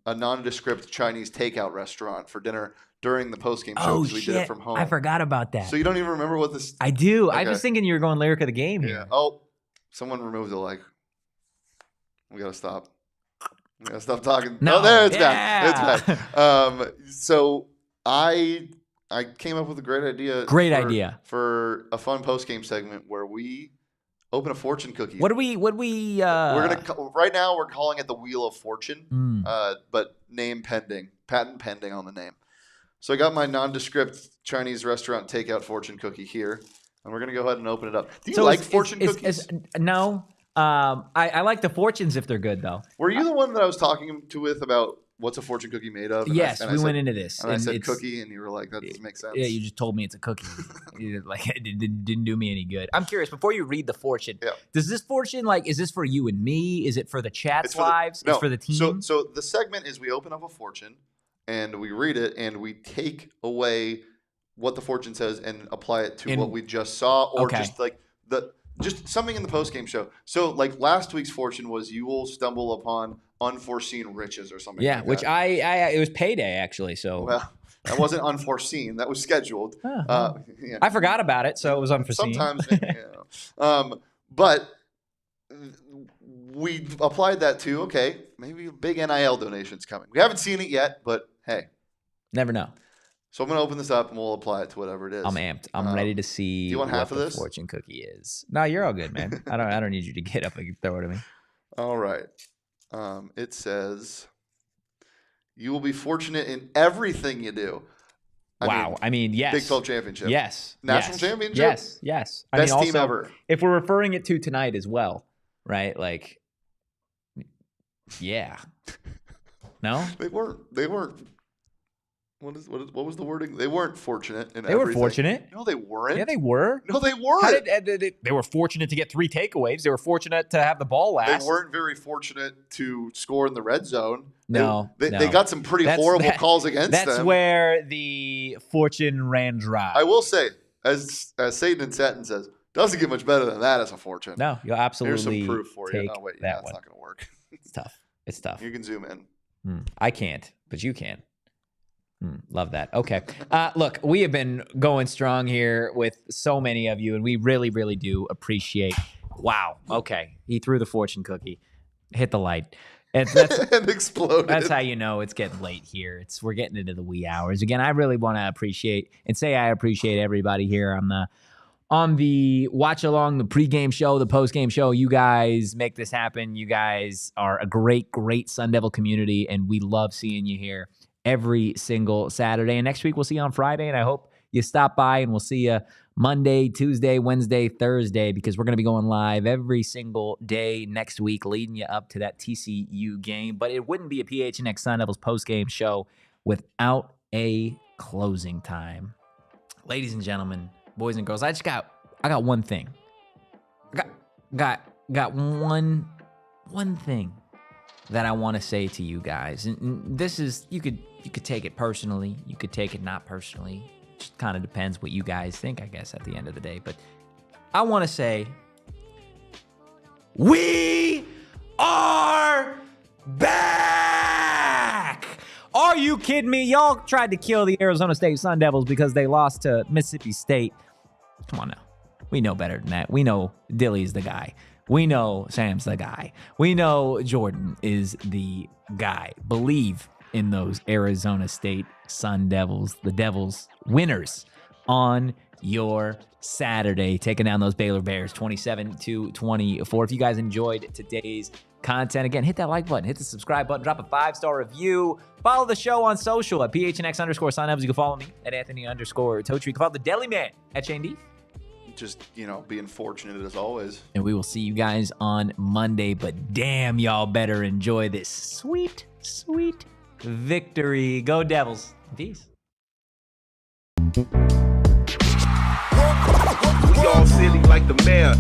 a nondescript Chinese takeout restaurant for dinner during the postgame show because we did it from home. I forgot about that. So you don't even remember what this? I do. Okay. I was thinking you were going lyric of the game here. Yeah. Oh, someone removed the like. We gotta stop. We gotta stop talking. No, there it's back. It's back. So I came up with a great idea. For a fun postgame segment where we open a fortune cookie. What do we? We're gonna right now. We're calling it the Wheel of Fortune, but name pending, patent pending on the name. So I got my nondescript Chinese restaurant takeout fortune cookie here, and we're gonna go ahead and open it up. Do you like fortune cookies? No. I like the fortunes if they're good though. Were you the one that I was talking with about what's a fortune cookie made of? Yes, we went into this. And I said cookie, and you were like, that doesn't make sense. Yeah, you just told me it's a cookie. Like it didn't do me any good. I'm curious, before you read the fortune, does this fortune, is this for you and me? Is it for the chat's lives? It's for the team? So the segment is we open up a fortune, and we read it, and we take away what the fortune says and apply it to what we just saw, or just something in the postgame show. So, last week's fortune was you will stumble upon unforeseen riches or something. Yeah, like which that. it was payday actually. So well, that wasn't unforeseen. That was scheduled. Yeah. I forgot about it, so it was unforeseen. Sometimes, but we applied that to maybe big NIL donations coming. We haven't seen it yet, but hey, never know. So I'm going to open this up and we'll apply it to whatever it is. I'm amped. I'm ready to see do you want what half of the this? Fortune cookie is. No, you're all good, man. I don't need you to get up and throw it at me. All right. It says, you will be fortunate in everything you do. I mean, yes. Big 12 championship. Yes. National championship? Yes. Best team ever. If we're referring it to tonight as well, right? Yeah. No? They weren't. What was the wording? They weren't fortunate in everything. They were fortunate. No, they weren't. Yeah, they were. No, they weren't. They were fortunate to get 3 takeaways. They were fortunate to have the ball last. They weren't very fortunate to score in the red zone. They got some pretty horrible calls against them. That's where the fortune ran dry. I will say, as Satan and Satin says, doesn't get much better than that as a fortune. No, you'll absolutely Here's some proof for you. No, wait, that's not going to work. It's tough. You can zoom in. I can't, but you can. Love that. Okay. Look, we have been going strong here with so many of you, and we really, really do appreciate. Wow. Okay. He threw the fortune cookie. Hit the light. That's and exploded. That's how you know it's getting late here. We're getting into the wee hours. Again, I really want to appreciate everybody here on the watch along, the pregame show, the postgame show. You guys make this happen. You guys are a great, great Sun Devil community, and we love seeing you here every single Saturday. And next week we'll see you on Friday, and I hope you stop by, and we'll see you Monday, Tuesday, Wednesday, Thursday, because we're going to be going live every single day next week, leading you up to that TCU game. But it wouldn't be a PHNX Sun Devils postgame show without a closing time. Ladies and gentlemen, boys and girls, I got one thing. Got one thing that I want to say to you guys. And this is, you could take it personally, you could take it not personally. Just kind of depends what you guys think, I guess, at the end of the day. But I want to say, we are back! Are you kidding me? Y'all tried to kill the Arizona State Sun Devils because they lost to Mississippi State. Come on now. We know better than that. We know Dilly's the guy. We know Sam's the guy. We know Jordyn is the guy. Believe in those Arizona State Sun Devils, the Devils winners on your Saturday, taking down those Baylor Bears 27-24. If you guys enjoyed today's content, again, hit that like button, hit the subscribe button, drop a 5-star review, follow the show on social at PHNX _Sun Devils. You can follow me at Anthony _Totri. You can follow the Deli Man at Shane D. Just, being fortunate as always. And we will see you guys on Monday, but damn, y'all better enjoy this sweet, sweet victory. Go Devils. Peace. We all silly like the mayor.